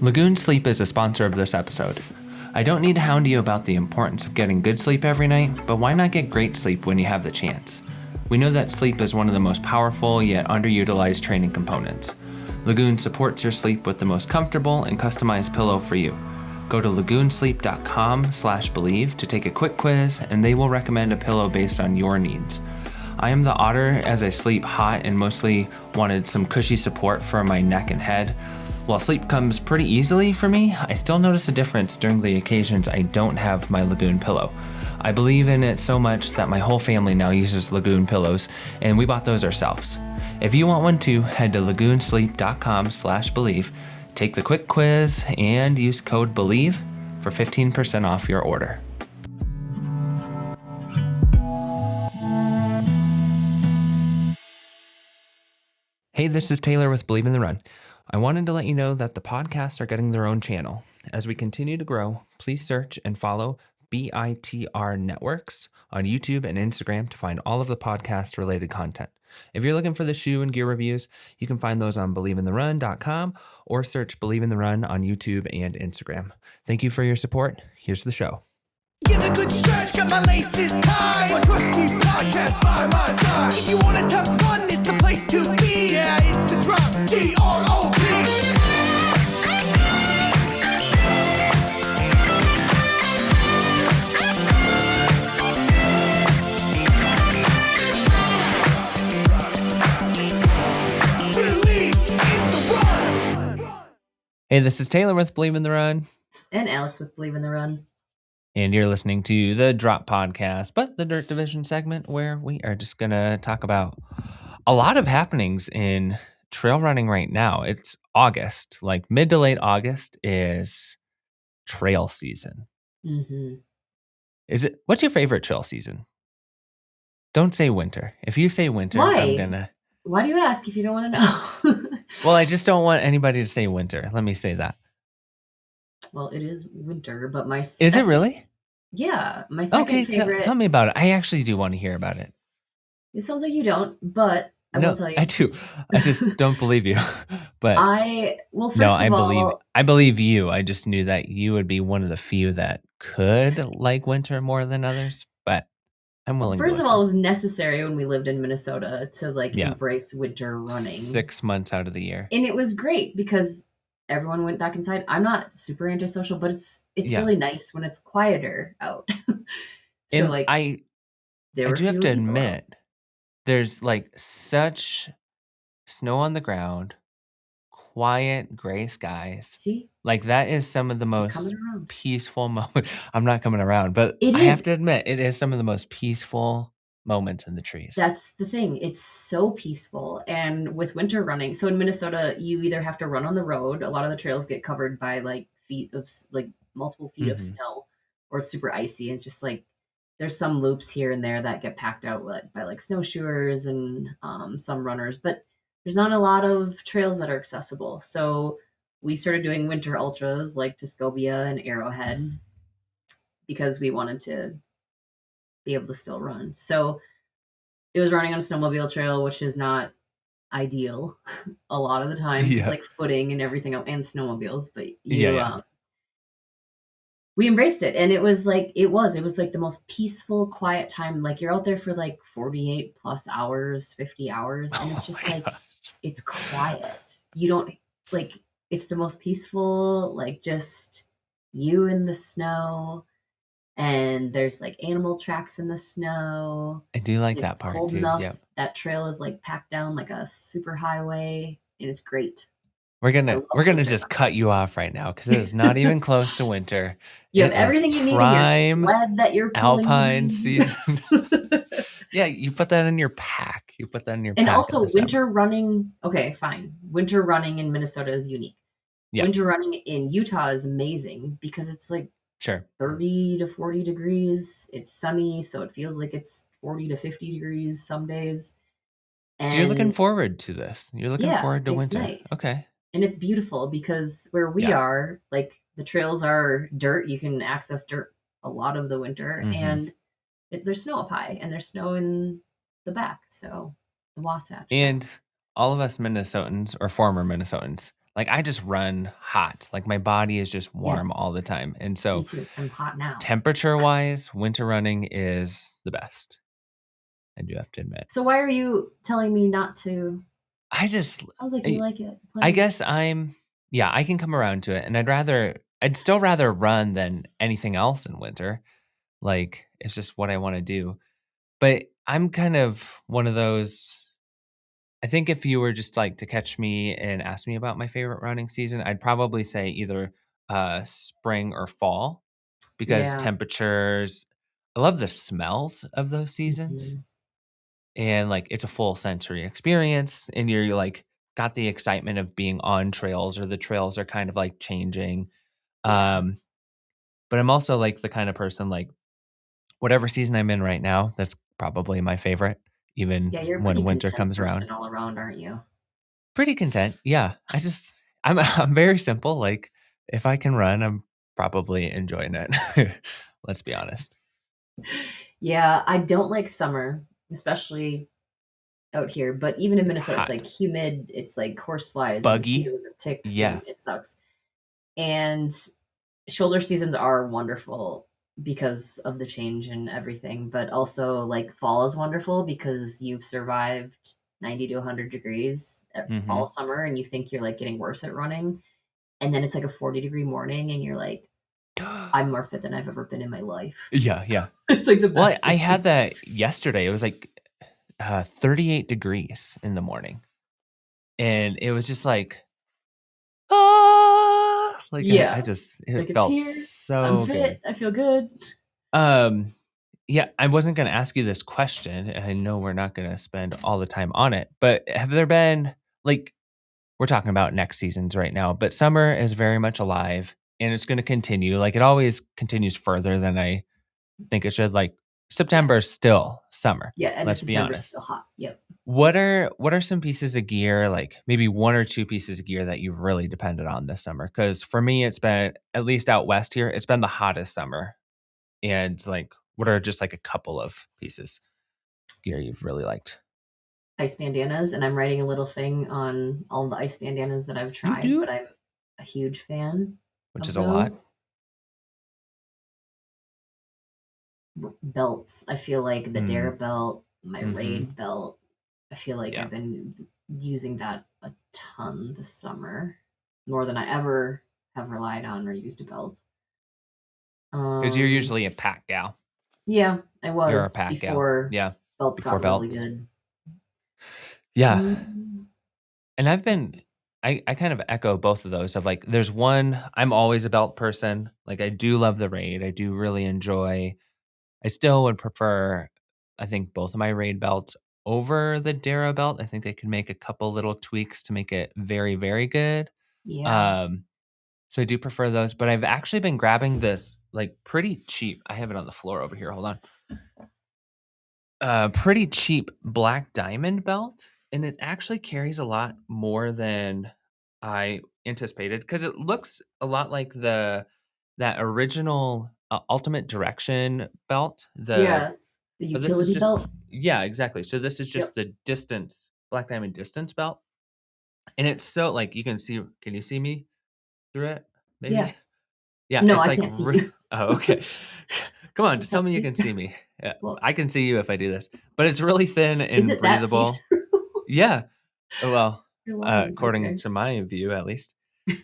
Lagoon Sleep is a sponsor of this episode. I don't need to hound you about the importance of getting good sleep every night, but why not get great sleep when you have the chance? We know that sleep is one of the most powerful yet underutilized training components. Lagoon supports your sleep with the most comfortable and customized pillow for you. Go to lagoonsleep.com/believe to take a quick quiz, and they will recommend a pillow based on your needs. I am the otter as I sleep hot and mostly wanted some cushy support for my neck and head. While sleep comes pretty easily for me, I still notice a difference during the occasions I don't have my Lagoon pillow. I believe in it so much that my whole family now uses Lagoon pillows, and we bought those ourselves. If you want one too, head to lagoonsleep.com/believe, take the quick quiz, and use code BELIEVE for 15% off your order. Hey, this is Taylor with Believe in the Run. I wanted to let you know that the podcasts are getting their own channel. As we continue to grow, please search and follow BITR Networks on YouTube and Instagram to find all of the podcast-related content. If you're looking for the shoe and gear reviews, you can find those on believeintherun.com or search Believe in the Run on YouTube and Instagram. Thank you for your support. Here's the show. Give a good stretch, got my laces tied. My trusty podcast by my side. If you want to talk fun, it's the place to be. Yeah, it's the drop, D-R-O-P. Believe in the run. Hey, this is Taylor with Believe in the Run. And Alex with Believe in the Run. And you're listening to the Drop Podcast, but the Dirt Division segment where we are just going to talk about a lot of happenings in trail running right now. It's August, like mid to late August is trail season. Mm-hmm. What's your favorite trail season? Don't say winter. If you say winter, Why? I'm going to. Why do you ask if you don't want to know? Well, I just don't want anybody to say winter. Let me say that. Well, it is winter, but my Is it really? Yeah, my second favorite. Tell me about it. I actually do want to hear about it. It sounds like you don't, but I will tell you. I do. I just don't believe you. But I believe you. I just knew that you would be one of the few that could like winter more than others. But I'm willing. First of all, it was necessary when we lived in Minnesota to embrace winter running. 6 months out of the year, and it was great because everyone went back inside. I'm not super antisocial, but it's really nice when it's quieter out. So and I do have to admit, there's like such snow on the ground, quiet gray skies. See? Like that is some of the most peaceful moments. I'm not coming around, but I have to admit, it is some of the most peaceful moments in the trees. That's the thing. It's so peaceful. And with winter running, so in Minnesota, you either have to run on the road. A lot of the trails get covered by multiple feet of snow, or it's super icy. And it's just like, there's some loops here and there that get packed out by snowshoers and some runners, but there's not a lot of trails that are accessible. So we started doing winter ultras like Tuscobia and Arrowhead because we wanted to be able to still run. So it was running on a snowmobile trail, which is not ideal a lot of the time. Yeah. It's like footing and everything else and snowmobiles, but we embraced it. And it was like the most peaceful, quiet time. Like you're out there for like 48 plus hours, 50 hours. And it's just like, it's quiet. You don't it's the most peaceful, like just you in the snow. And there's like animal tracks in the snow. I do like that part. Cold enough. Yep. That trail is like packed down like a super highway. It is great. We're gonna just cut you off right now because it is not even close to winter. You have everything you need in your sled that you're pulling. Alpine season. Yeah, you put that in your pack. And also winter running. Okay, fine. Winter running in Minnesota is unique. Yep. Winter running in Utah is amazing because it's like 30 to 40 degrees. It's sunny, so it feels like it's 40 to 50 degrees some days. And so you're looking forward to this. You're looking forward to winter. Nice. Okay. And it's beautiful because where we are, like the trails are dirt. You can access dirt a lot of the winter. And there's snow up high and there's snow in the back. So the Wasatch. And all of us Minnesotans or former Minnesotans Like I just run hot. Like my body is just warm Yes. all the time. And Me so too. I'm hot now. temperature wise, winter running is the best. I do have to admit. So why are you telling me not to? I just Sounds like you I like it. I Plenty. guess I can come around to it and I'd still rather run than anything else in winter. Like it's just what I want to do. But I'm kind of one of those. I think if you were just like to catch me and ask me about my favorite running season, I'd probably say either spring or fall because Yeah. temperatures, I love the smells of those seasons. Mhm. And like it's a full sensory experience and you're like got the excitement of being on trails or the trails are kind of like changing. Yeah. Um, but I'm also like the kind of person like whatever season I'm in right now, that's probably my favorite, even Yeah, you're a when pretty winter content comes around. person all around, aren't you? Pretty content. Yeah. I'm very simple. Like if I can run, I'm probably enjoying it. Let's be honest. Yeah, I don't like summer, especially out here. But even in It's Minnesota, it's hot. like humid. It's like horse flies and Buggy. mosquitoes and ticks, Yeah. and it sucks. And shoulder seasons are wonderful because of the change and everything, but also like fall is wonderful because you've survived 90 to 100 degrees all Mhm. summer and you think you're like getting worse at running. And then it's like a 40-degree morning and you're like, I'm more fit than I've ever been in my life. Yeah, yeah. It's like the Well, best I had feeling. that yesterday. It was like 38 degrees in the morning. And it was just like, like I Yeah. just Like it it's felt here. I'm so good. fit. I feel good. Um yeah, I wasn't going to ask you this question. And I know we're not going to spend all the time on it, but have there been like we're talking about next seasons right now, but summer is very much alive and it's going to continue. Like it always continues further than I think it should. Like Yeah. September is still summer. Yeah. End of Let's be September is honest. still hot. Yep. What are some pieces of gear, like maybe one or two pieces of gear that you've really depended on this summer? Because for me, it's been at least out west here, it's been the hottest summer. And like, what are just like a couple of pieces of gear you've really liked? Ice bandanas, and I'm writing a little thing on all the ice bandanas that I've You tried, but do, I'm a huge fan which of is a lot. those. Belts, I feel like the Mm, Dara belt, my mm-hmm. Raid belt, I feel like Yeah, I've been using that a ton this summer, more than I ever have relied on or used a belt. because you're Um, usually a pack gal. yeah, I You're a was pack gal. before Yeah, belts before got really belts. good. Yeah, Mm, and I kind of echo both of those. Of like, there's one I'm always a belt person. Like I do love the Raid. I do really enjoy. I still would prefer, I think, both of my Raid belts over the Dara belt. I think they could make a couple little tweaks to make it very, very good. yeah, Um, so I do prefer those, but I've actually been grabbing this like pretty cheap. I have it on the floor over here. Hold on. Pretty cheap black diamond belt, and it actually carries a lot more than I anticipated because it looks a lot like the that original Ultimate Direction belt. yeah. The But this is utility just belt. yeah, exactly. So this is Yep. just the distance black diamond distance belt, and it's so like you can see. Can you see me through it? Yeah. Maybe. Yeah, No, it's I like can't see you. oh, okay. Come on, I just just tell have to me you see. can see me. Yeah, Well, I can see you if I do this. But it's really thin is and it that see breathable. through? Yeah. Well, You're lying. according Okay. to my view, at least.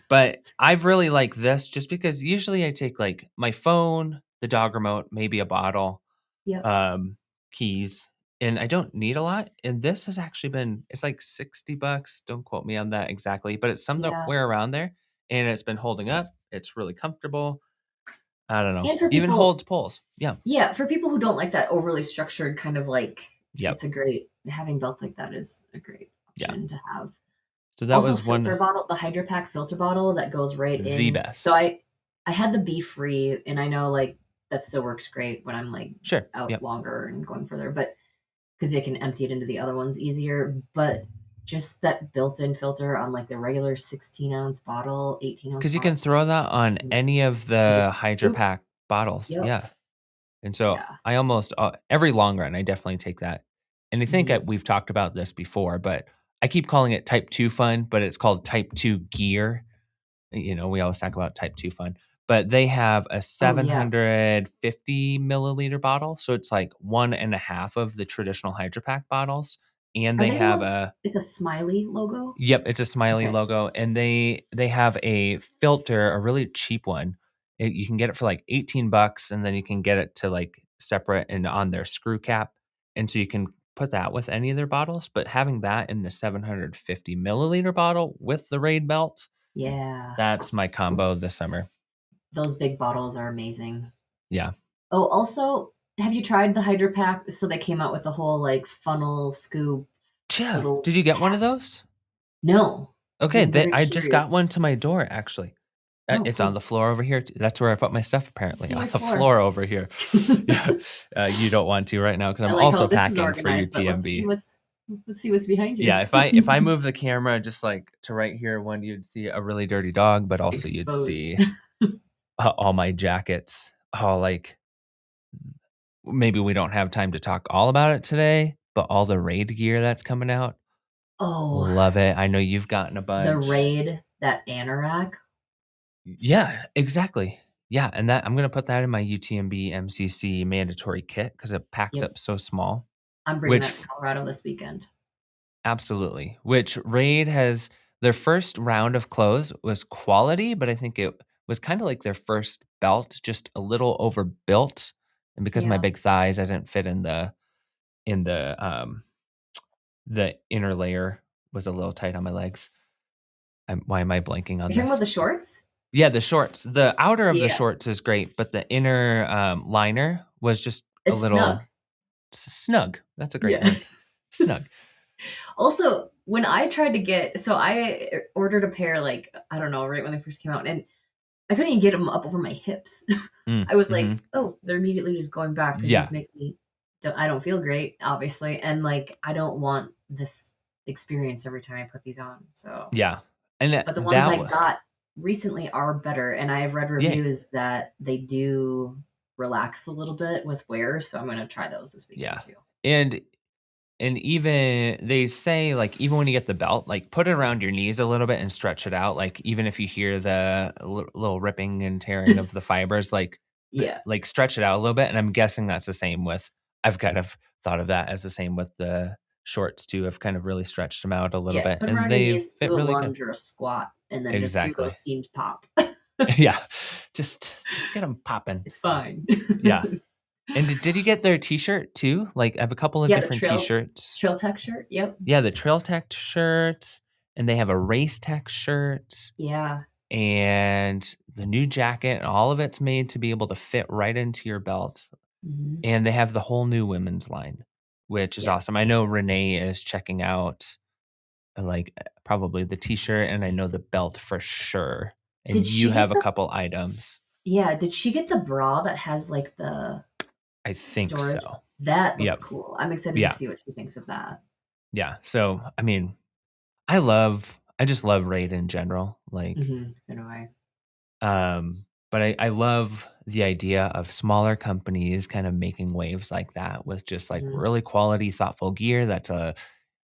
But I've really liked this just because usually I take like my phone, the dog remote, maybe a bottle, Yep. um, keys, and I don't need a lot. And this has actually been it's like $60. Don't quote me on that exactly, but it's Yeah. somewhere around there. And it's been holding up. It's really comfortable. I don't know. And for Even people, holds poles. Yeah. yeah, for people who don't like that overly structured kind of like, Yep. it's a great having belts like that is a great Yeah. option to have. So that Also, was filter one bottle, the Hydro Pack filter bottle that goes right the in. So best. I had the Be Free, and I know like that still works great when I'm like Sure. out Yep. longer and going further, but because they can empty it into the other ones easier. But just that built-in filter on like the regular 16-ounce bottle, 18-ounce Because you can bottle, throw that it's on any amazing. of You the just Hydro boop. Pack bottles. Yep. Yeah. And so Yeah. I almost every long run, I definitely take that. And I think Mhm. we've talked about this before, but I keep calling it type 2 fun, but it's called type 2 gear. We always talk about type 2 fun, but they have a Oh yeah. 750 milliliter bottle. So it's like one and a half of the traditional Hydro Pack bottles. And Are they they the have ones? It's a smiley logo. yep, it's a smiley Okay. logo. And they have a filter, a really cheap one. You can get it for like 18 bucks, and then you can get it to like separate and on their screw cap. And so you can put that with any of their bottles, but having that in the 750 milliliter bottle with the Raid belt, Yeah. that's my combo this summer. Those big bottles are amazing. Yeah. Oh, also, have you tried the Hydro Pack? So they came out with the whole like funnel scoop Yeah. little Did you get one of pack. those? No, Okay, I'm very I just got curious. one to my door, actually. Oh, It's on cool. the floor over here. That's where I put my stuff, Let's apparently, see on your the floor. floor over here. Yeah, you don't want to right now because I I'm like how also this is packing for organized, but UTMB. let's see what's behind you. Yeah, if I move the camera just like to right here, one you'd see a really dirty dog, but also you'd Exposed. see all my jackets. Oh, like maybe we don't have time to talk all about it today, but all the raid gear that's coming out, Oh, love it. I know you've gotten a the bunch. raid, that anorak. Yeah, exactly. Yeah, and that I'm gonna put that in my UTMB MCC mandatory kit because it packs Yep, up so small. I'm bringing Which that to Colorado this weekend. absolutely. Which Raid has their first round of clothes was quality, but I think it was kind of like their first belt, just a little overbuilt. And because of my Yeah. big thighs, I didn't fit in the inner layer was a little tight on my legs. Why am I blanking on You're talking about this? the shorts? Yeah, the shorts. The outer of the Yeah. shorts is great, but the inner liner was just a It's snug. little snug. That's a great Yeah. word. Snug. Also, when I tried to get, so I ordered a pair like, I don't know, right when they first came out, and I couldn't even get them up over my hips. Mm, I was like, mhm. oh, they're immediately just going back because Yeah, these make me, I don't feel great, obviously. And like, I don't want this experience every time I put these on. So, yeah, and but the ones that I wa got recently are better. And I have read yeah, reviews that they do relax a little bit with wear. So I'm going to try those this weekend yeah, too. and even they say, like, even when you get the belt, like, put it around your knees a little bit and stretch it out, like, even if you hear the little ripping and tearing of the fibers, like, Yeah. stretch it out a little bit, and I'm guessing that's the same with I've kind of thought of that as the same with the shorts too. I've kind of really stretched them out a little Yeah. bit, Put them and around your they knees, fit do a really good. lunge or a squat, and then just hear Exactly. those seams pop. Yeah. Just get them popping. It's fine. Yeah. And did you get their T-shirt too? Like, I have a couple of Yeah, the different T-shirts. trail tech shirt. Yep. Yeah, the Trail Tech shirt, and they have a Race Tech shirt, Yeah. and the new jacket, and all of it's made to be able to fit right into your belt. Mhm. And they have the whole new women's line, which is awesome. Yes. I know Renee is checking out, like, probably the T-shirt, and I know the belt for sure. And Did you she have get a the couple items. Yeah, did she get the bra that has, like, the I think storage? so. That looks Yep. cool. I'm excited to Yeah. see what she thinks of that. Yeah. So, I mean, I just love Raid in general. Like, Mhm. So do I. but I love the idea of smaller companies kind of making waves like that with just like Mhm. really quality, thoughtful gear that's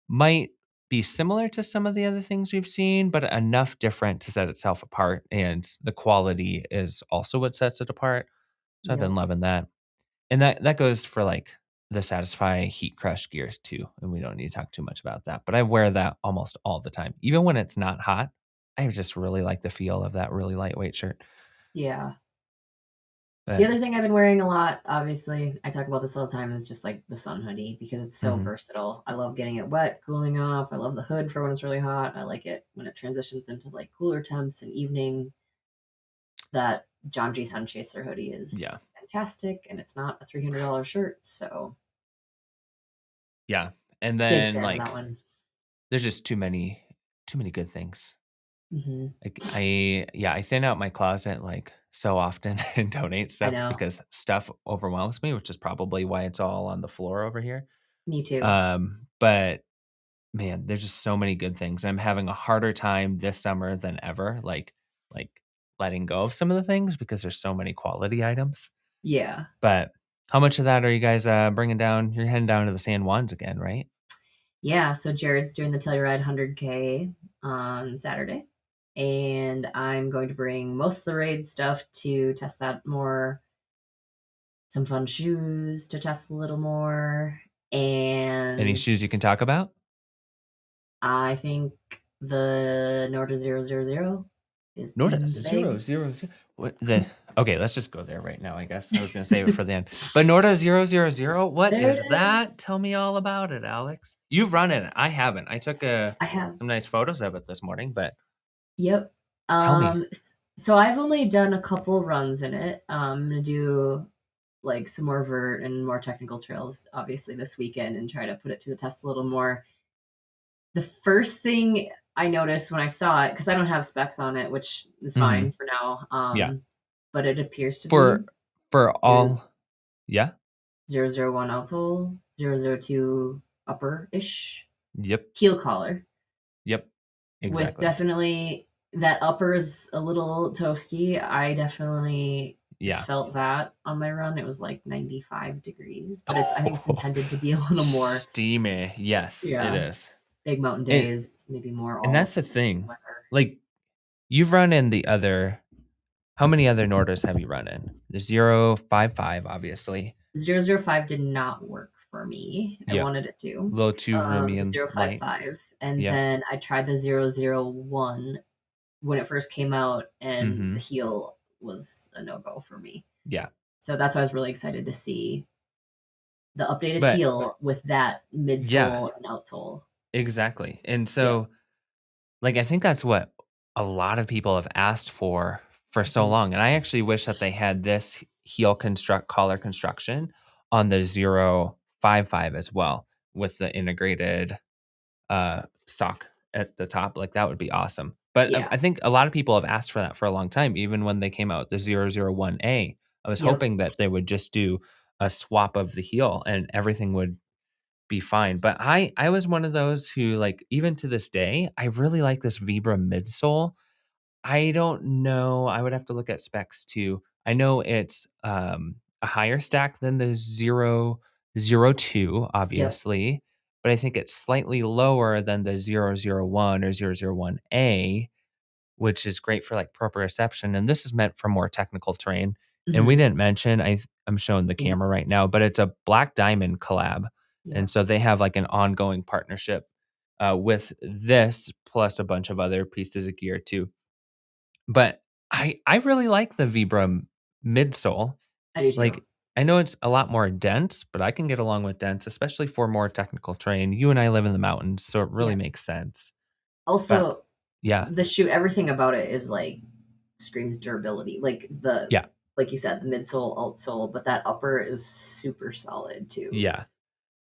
might be similar to some of the other things we've seen, but enough different to set itself apart. And the quality is also what sets it apart. So I've been Yep. loving that. And that goes for like the Satisfy Heat Crush gears too. And we don't need to talk too much about that. But I wear that almost all the time. Even when it's not hot, I just really like the feel of that really lightweight shirt. Yeah. The But other thing I've been wearing a lot, obviously, I talk about this all the time, is just like the sun hoodie because it's so mhm. versatile. I love getting it wet, cooling off. I love the hood for when it's really hot. I like it when it transitions into like cooler temps and evening. That John G. Sunchaser hoodie Yeah. is fantastic, and it's not a $300 shirt, so Yeah. And big then fan of that like one. there's just too many good things. Mhm. Like I thin out my closet like so often and donate I stuff know. because stuff overwhelms me, which is probably why it's all on the floor over here. Me too. But man, there's just so many good things. I'm having a harder time this summer than ever, like letting go of some of the things because there's so many quality items. Yeah. But how much of that are you guys bringing down? You're heading down to the San Juans again, right? Yeah, so Jared's doing the Telluride 100K on Saturday, and I'm going to bring most of the raid stuff to test that more, some fun shoes to test a little more, Any and shoes you can talk about? I think the Norda 000 is Norda in the zero bag. zero zero. What the? Okay, let's just go there right now. I guess I was gonna save it for the end. But Norda 000. What There is it is. that? Tell me all about it, Alex. You've run it. I haven't. I took I have. some nice photos of it this morning, but Yep. tell me. So I've only done a couple runs in it. I'm gonna do like some more vert and more technical trails, obviously this weekend, and try to put it to the test a little more. The first thing I noticed when I saw it, because I don't have specs on it, which is Hmm. fine for now, Yeah. but it appears to For be for zero all. Yeah. zero zero one outsole, 002 upper ish Yep. heel collar, Yep. with Exactly. definitely that upper is a little toasty. I definitely Yeah. felt that on my run. It was like 95 degrees, but I think it's intended to be a little more, Steamy. Yes, it yeah, is. big mountain And days, maybe more and all that's the thing. weather. Like you've run in the other. How many other Nordas have you run in? The 055, obviously. 005 did not work for me. I Yep. wanted it to. Low too roomy The and light. 055. And Yep. then I tried the 001 when it first came out, and the Mm-hmm. heel was a no go for me. Yeah. So that's why I was really excited to see the updated But heel with that yeah, midsole and outsole. exactly. And Yeah. so like I think that's what a lot of people have asked for so Mhm. long. And I actually wish that they had this heel construct collar construction on the 055 as well with the integrated sock at the top. Like that would be awesome. But I Yeah. think a lot of people have asked for that for a long time, even when they came out with the 001A. I was Yep. hoping that they would just do a swap of the heel and everything would be fine. But I was one of those who like even to this day, I really like this Vibra midsole. I don't know. I would have to look at specs too. I know it's a higher stack than the 002, Yep. obviously, but I think it's slightly lower than the 001 or 001A, which is great for like proprioception. And this is meant for more technical terrain. And we Hmm. didn't mention, I'm showing the camera right now, but it's a Black Diamond collab. Yeah. And so they have like an ongoing partnership with this plus a bunch of other pieces of gear too. But I really like the Vibram midsole. I do too. Like, I know it's a lot more dense, but I can get along with dense, especially for more technical terrain. You and I live in the mountains, so it really Yeah. makes sense. But Also, yeah, the shoe, everything about it is like screams durability. yeah, Like you said, the midsole, outsole, but that upper is super solid too. yeah.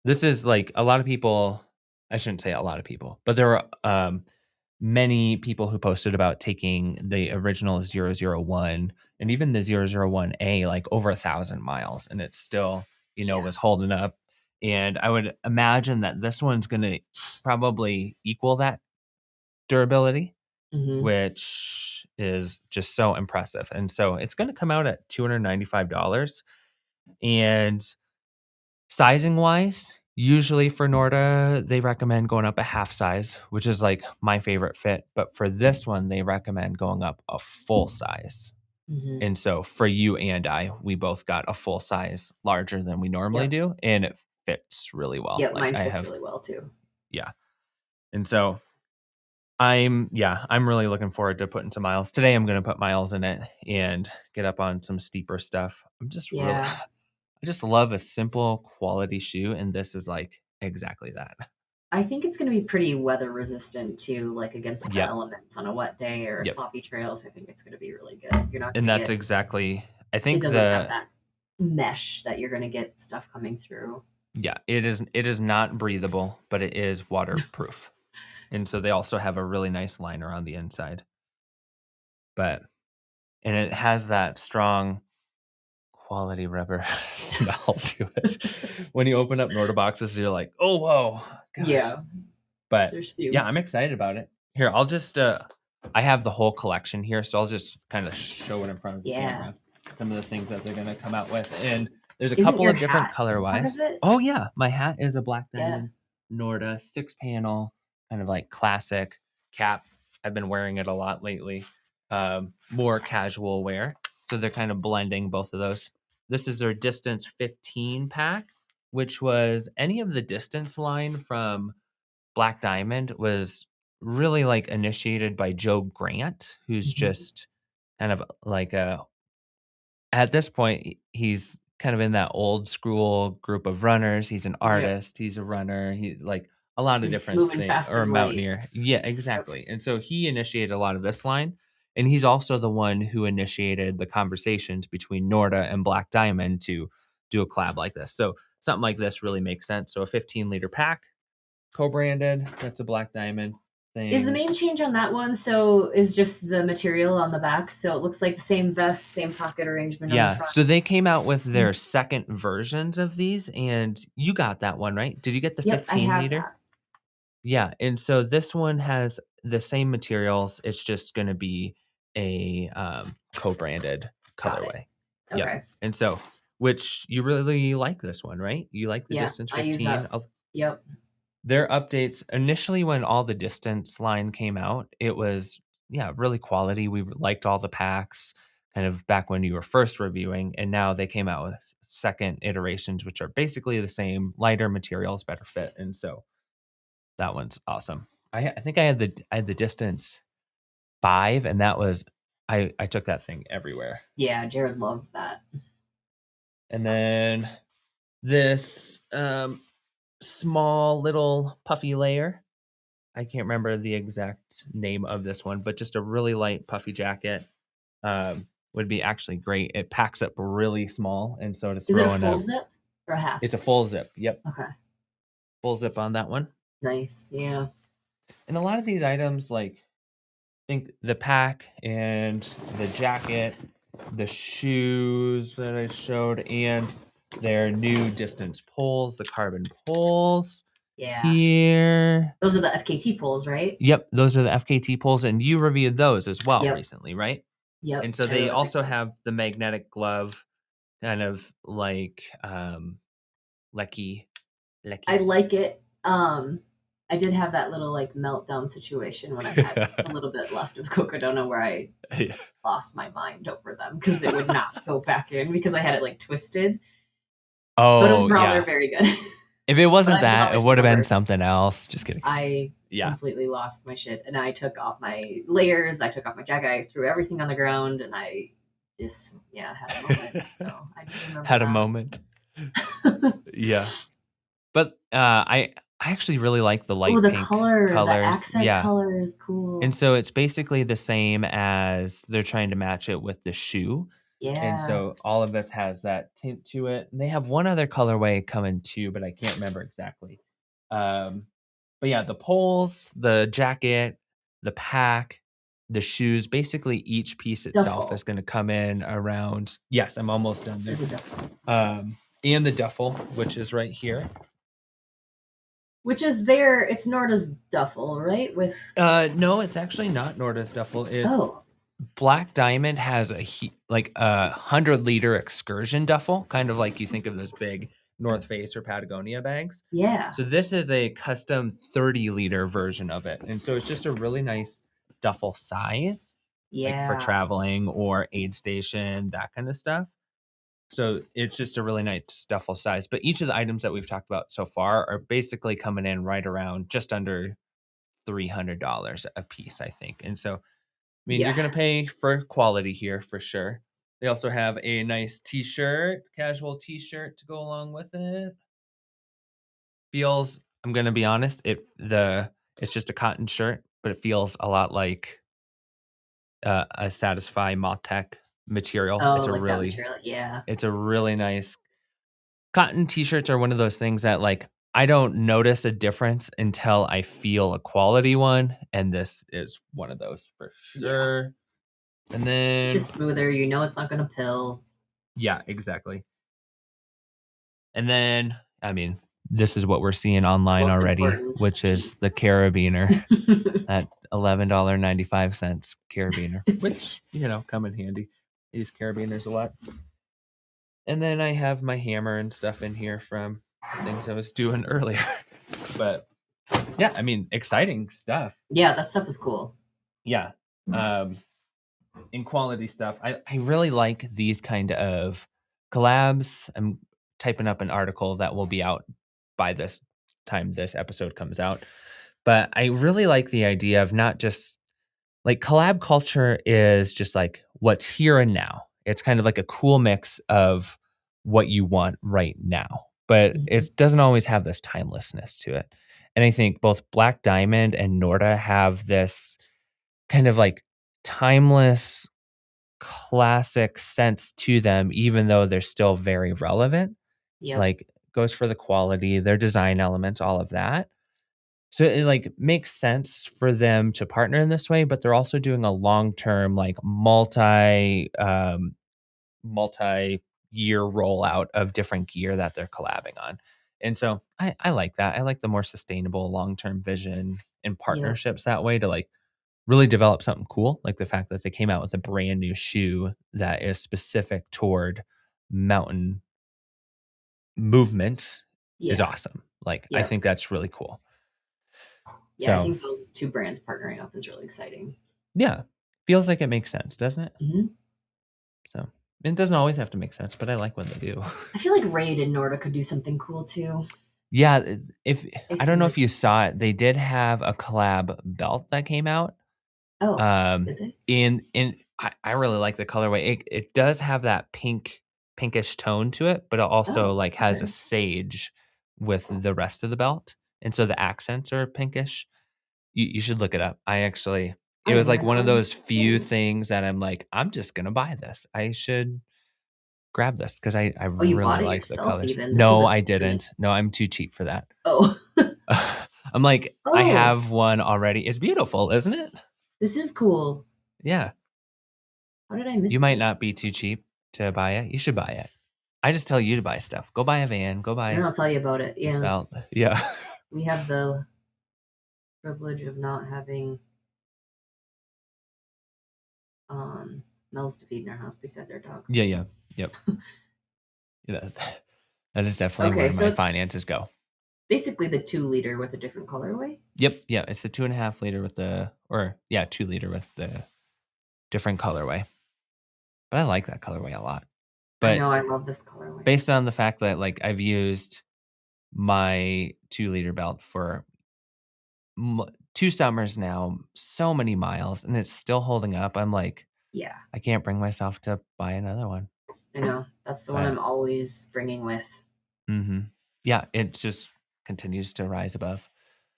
This is like a lot of people, I shouldn't say a lot of people, but there were many people who posted about taking the original 001 and even the 001A like over 1,000 miles, and it still, Yeah. was holding up. And I would imagine that this one's going to probably equal that durability, Hmm. which is just so impressive. And so it's going to come out at $295. And sizing wise, usually for Norda, they recommend going up a half size, which is like my favorite fit. But for this one, they recommend going up a full size. Hmm. And so for you and I, we both got a full size larger than we normally Yep. do. And it fits really well. Yep. Like Mine I fits have, really well too. yeah. And so I'm really looking forward to putting some miles. Today I'm going to put miles in it and get up on some steeper stuff. I'm just really, Yeah. I just love a simple quality shoe. And this is like exactly that. I think it's going to be pretty weather resistant too, like against the Yep. elements on a wet day or Yep. sloppy trails. I think it's going to be really good. You're not And going to that's get, exactly, I it think doesn't have that mesh that you're going to get stuff coming through. yeah, it is not breathable, but it is waterproof. And so they also have a really nice liner on the inside. But, and it has that strong quality rubber smell to it. When you open up Norda boxes, you're like, oh, whoa, gosh. Yeah. But There's yeah, I'm fumes. excited about it. Here, I'll just, I have the whole collection here, so I'll just kind of show it in front of the Yeah. camera. Some of the things that they're going to come out with. And there's a Isn't couple your of different hat color part wise. of it? Oh, yeah. My hat is a black Yeah. diamond. Norda 6-panel, kind of like classic cap. I've been wearing it a lot lately. More casual wear. So they're kind of blending both of those. This is their Distance 15 pack, which was any of the Distance line from Black Diamond was really like initiated by Joe Grant, who's just kind of like at this point, he's kind of in that old school group of runners. He's an artist. He's a runner. He's like a lot of He's different moving things, fast or a and light. mountaineer. Yeah, exactly. And so he initiated a lot of this line. And he's also the one who initiated the conversations between Norda and Black Diamond to do a collab like this. So something like this really makes sense. So a 15-liter pack, co-branded. That's a Black Diamond thing. Is the main change on that one so is just the material on the back? So it looks like the same vest, same pocket arrangement on the Yeah. front. So they came out with their second versions of these, and you got that one, right? Did you get the Yep, I 15 have liter? that. Yeah. And so this one has the same materials. It's just going to be a co-branded Got it. colorway. Okay. Yep. And so, which you really like this one, right? You like the Yeah, Distance I use 15? that. Yep. Their updates initially, when all the Distance line came out, it was really quality. We liked all the packs kind of back when you were first reviewing, and now they came out with second iterations, which are basically the same, lighter materials, better fit, and so that one's awesome. I think I had the Distance 5, and that was I took that thing everywhere. Yeah, Jared loved that. And then this small little puffy layer. I can't remember the exact name of this one, but just a really light puffy jacket would be actually great. It packs up really small, and so to Is it throw a in full zip or a half? it's a full zip. Yep, Okay. full zip on that one. Nice. Yeah. And a lot of these items, like I think the pack and the jacket, the shoes that I showed, and their new Distance poles, the carbon poles. Yeah. Here. Those are the FKT poles, right? Yep, those are the FKT poles, and you reviewed those as well Yep. recently, right? Yep. And so they also have the magnetic glove, kind of like Lecky. I like it. I did have that little like meltdown situation when I had a little bit left of Cocodona where I lost my mind over them because it would not go back in because I had it like twisted. Oh, but overall they're very good. If it wasn't that, it would have been something else. Just kidding. I completely lost my shit, and I took off my layers. I took off my jacket. I threw everything on the ground, and I just had a moment. So I do remember had a moment. Yeah, but I actually really like the light the pink colors. The accent color is cool. And so it's basically the same as they're trying to match it with the shoe. Yeah. And so all of this has that tint to it. And they have one other colorway coming too, but I can't remember exactly. But yeah, the poles, the jacket, the pack, the shoes, basically each piece itself is going to come in around. Yes, I'm almost done there. There's a duffel. And the duffel, which is right here. Which is it's Norda's duffel, right? With no, it's actually not Norda's duffel. It's Black Diamond has a 100-liter excursion duffel, kind of like you think of those big North Face or Patagonia bags. Yeah. So this is a custom 30-liter version of it, and so it's just a really nice duffel size, like for traveling or aid station, that kind of stuff. So it's just a really nice duffel size. But each of the items that we've talked about so far are basically coming in right around just under $300 a piece, I think. And so, I mean, you're going to pay for quality here for sure. They also have a nice t-shirt, casual t-shirt to go along with it. Feels, I'm going to be honest, it's just a cotton shirt, but it feels a lot like a Satisfy Moth Tech material. It's it's a really nice cotton t-shirts are one of those things that like I don't notice a difference until I feel a quality one, and this is one of those for sure. And then it's just smoother, it's not gonna pill. Yeah, exactly. And then I mean, this is what we're seeing online already, which is the carabiner at $11.95 carabiner, which come in handy. I use carabiners a lot. And then I have my hammer and stuff in here from things I was doing earlier. But yeah, I mean, exciting stuff. Yeah, that stuff is cool. Yeah. In quality stuff. I really like these kind of collabs. I'm typing up an article that will be out by this time this episode comes out. But I really like the idea of not just like collab culture is just like what's here and now. It's kind of like a cool mix of what you want right now, but it doesn't always have this timelessness to it. And I think both Black Diamond and Norda have this kind of like timeless classic sense to them, even though they're still very relevant. Yep. Like goes for the quality, their design elements, all of that. So it like makes sense for them to partner in this way, but they're also doing a long-term, like multi-year rollout of different gear that they're collabing on. And so I like that. I like the more sustainable long-term vision and Yep. partnerships that way to like really develop something cool. Like the fact that they came out with a brand new shoe that is specific toward mountain movement is Yeah. awesome. Like I Yep. think that's really cool. Yeah, I So think those two brands partnering up is really exciting. yeah, feels like it makes sense, doesn't it? Mhm. So it doesn't always have to make sense, but I like when they do. I feel like Raid and Norda could do something cool too. Yeah, if They I don't seem know like if you saw it, they did have a collab belt that came out. oh, did they? I really like the colorway. It does have that pinkish tone to it, but it also Oh, like has a okay. sage with the rest of the belt, and so the accents are pinkish. You should look it up. I It don't was even like know one that of was those a few thing. things that I'm like, I'm just gonna buy this. I should grab this because I Oh, you really bought it like the yourself colors. even. This is No, a I two-brand. didn't. No, I'm too cheap for that. Oh. I'm like, I Oh, have one already. It's beautiful, isn't it? this is cool. Yeah. How did I You miss might this? not be too cheap to buy it. You should buy it. I just tell you to buy stuff. Go buy a van. Go And buy I'll tell you about it. this Yeah. belt. Yeah. We have the privilege of not having mouths to feed in our house besides our dog. Yeah. Yeah. Yep. Yeah. That is definitely Okay, where so my it's finances go. basically the 2 liter with a different colorway. Yep. Yeah. It's a 2.5 liter with the, or yeah, 2 liter with the different colorway. But I like that colorway a lot. I But know I love this colorway. based on the fact that like I've used my 2 liter belt for 2 summers now, so many miles, and it's still holding up. I'm like, Yeah, I can't bring myself to buy another one. I know. That's the one But I'm always bringing with. yeah, it just continues to rise above.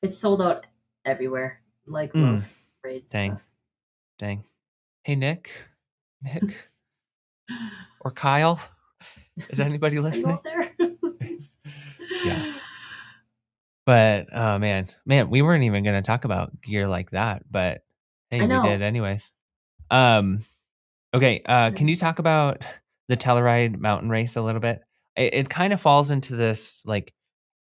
It's sold out everywhere, like Mm, most braid dang, stuff. dang. Hey, Nick, or Kyle, is anybody Are you listening? out there? Yeah. But oh man, we weren't even going to talk about gear like that, but hey, I we know. did anyways. Okay, can you talk about the Telluride mountain race a little bit? It kind of falls into this like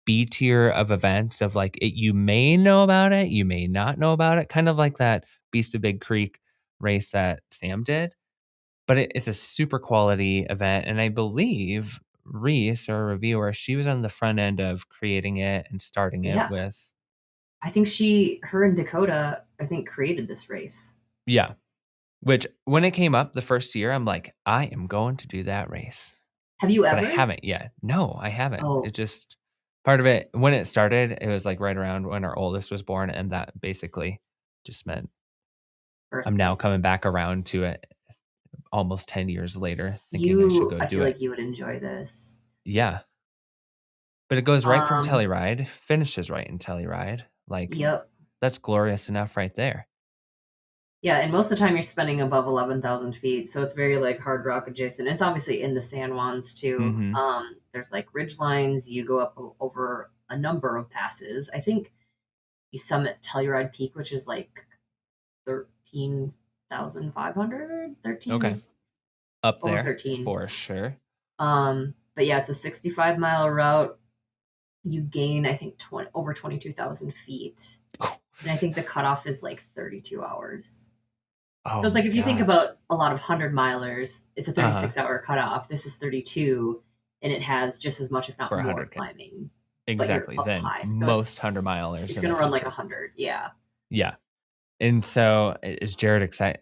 B tier of events of like you may know about it, you may not know about it, kind of like that Beast of Big Creek race that Sam did. But it's a super quality event, and I believe Reese, our reviewer, she was on the front end of creating it and starting it Yeah, with I think her and Dakota, I think, created this race. yeah. Which when it came up the first year, I'm like, I am going to do that race. Have you But I ever? haven't yet. No, I haven't. It Oh, just part of it when it started, it was like right around when our oldest was born, and that basically just meant I'm now birthdays. coming back around to it almost 10 years later, thinking I should go I do feel it. like you would enjoy this. Yeah. But it goes right from Um, Telluride, finishes right in Telluride. Like yep. that's glorious enough right there. Yeah, and most of the time you're spending above 11,000 feet, so it's very like hard rock adjacent. It's obviously in the San Juans too. Mm-hmm. There's like ridge lines. You go up over a number of passes. I think you summit Telluride Peak, which is like 13,500, Okay. 13 Up over there 13. for sure. But yeah, it's a 65-mile route. You gain, I think, over 22,000 feet. And I think the cutoff is like 32 hours. Oh, So it's like my if you think gosh. about a lot of 100-milers, it's a Uh-huh. 36-hour cutoff. This is 32, and it has just as much, if not For more, 100K. climbing. but you're exactly, up than high. So most 100-milers it's in the going to run like country. 100. Yeah. Yeah. And so is Jared excited?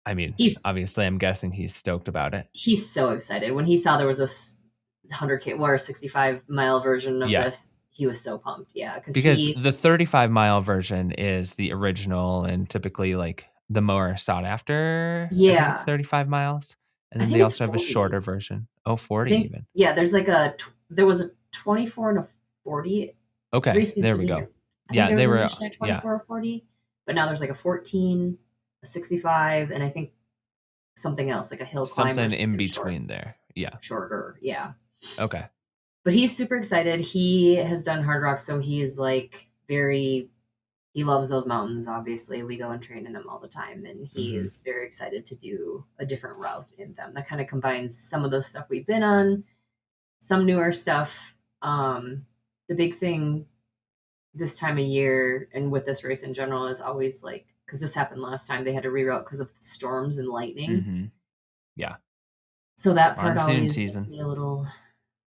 I mean, He's obviously, I'm guessing he's stoked about it. he's so excited when he saw there was a 100K or 65-mile version of Yeah. this. He was so pumped. Yeah, Because the 35-mile version is the original and typically like the more sought after. I think it's yeah, 35 miles. And I then think they it's also have a 40. shorter version. Oh, I 40 think even. yeah. There's like there was a 24 and a 40. Okay, Recently, there we go. I think Yeah, there they was were, initially a yeah, 24 or 40, but now there's like a 14, a 65, and I think something else like a hill climb or something in something between there. Yeah. shorter. Yeah. Okay. But he's super excited. He has done hard rock, so he's like he loves those mountains. Obviously, we go and train in them all the time, and he Mhm. is very excited to do a different route in them that kind of combines some of the stuff we've been on, some newer stuff. The big thing this time of year and with this race in general is always like, because this happened last time, they had to reroute because of storms and lightning. Mhm. Yeah. So that part Monsoon always makes season. me a little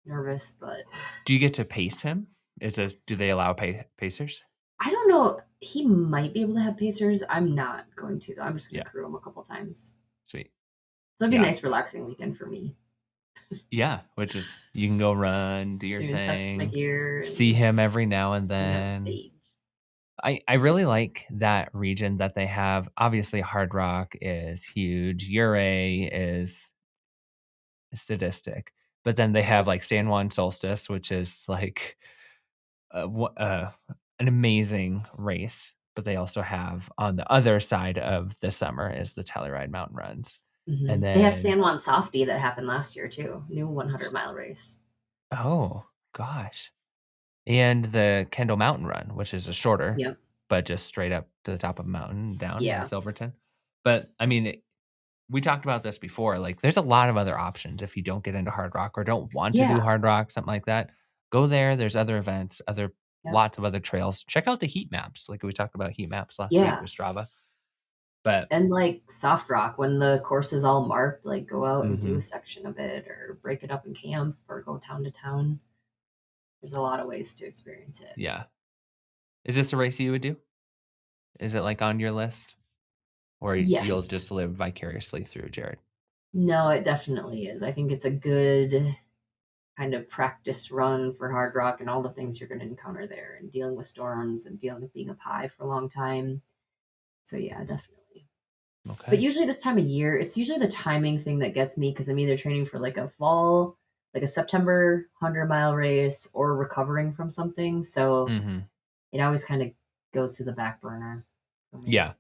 nervous, but Do you get to pace him? Do they allow pacers? I don't know. He might be able to have pacers. I'm not going to though. I'm just gonna Yeah. crew him a couple times. Sweet. So it'd be a Yeah. nice relaxing weekend for me. Yeah, which is you can go run, do your Doing test my thing, gear and see him every now and clean up the then. stage. I really like that region that they have. Obviously, Hard Rock is huge. Uray is sadistic, but then they have like San Juan Solstice, which is like an amazing race. But they also have on the other side of the summer is the Telluride Mountain Runs, and They have then San Juan Softy that happened last year too. New 100-mile race. oh gosh, and the Kendall Mountain Run, which is a shorter, Yep. but just straight up to the top of a mountain down in Yeah. Silverton. But I mean, we talked about this before. Like, there's a lot of other options if you don't get into hard rock or don't want to do Yeah. hard rock, something like that. Go there. There's other events, Yep. lots of other trails. Check out the heat maps. Like we talked about heat maps last week Yeah. with Strava. But And like soft rock, when the course is all marked, like go out and do Mhm. a section of it or break it up in camp or go town to town. There's a lot of ways to experience it. yeah, is this a race you would do? Is it like on your list, or you'll Yes. just live vicariously through Jared? No, it definitely is. I think it's a good kind of practice run for hard rock and all the things you're going to encounter there and dealing with storms and dealing with being up high for a long time. So yeah, definitely. Okay. But usually this time of year, it's usually the timing thing that gets me because I'm either training for like a fall, like a September 100-mile race or recovering from something. So Mhm. it always kind of goes to the back burner for me. Yeah,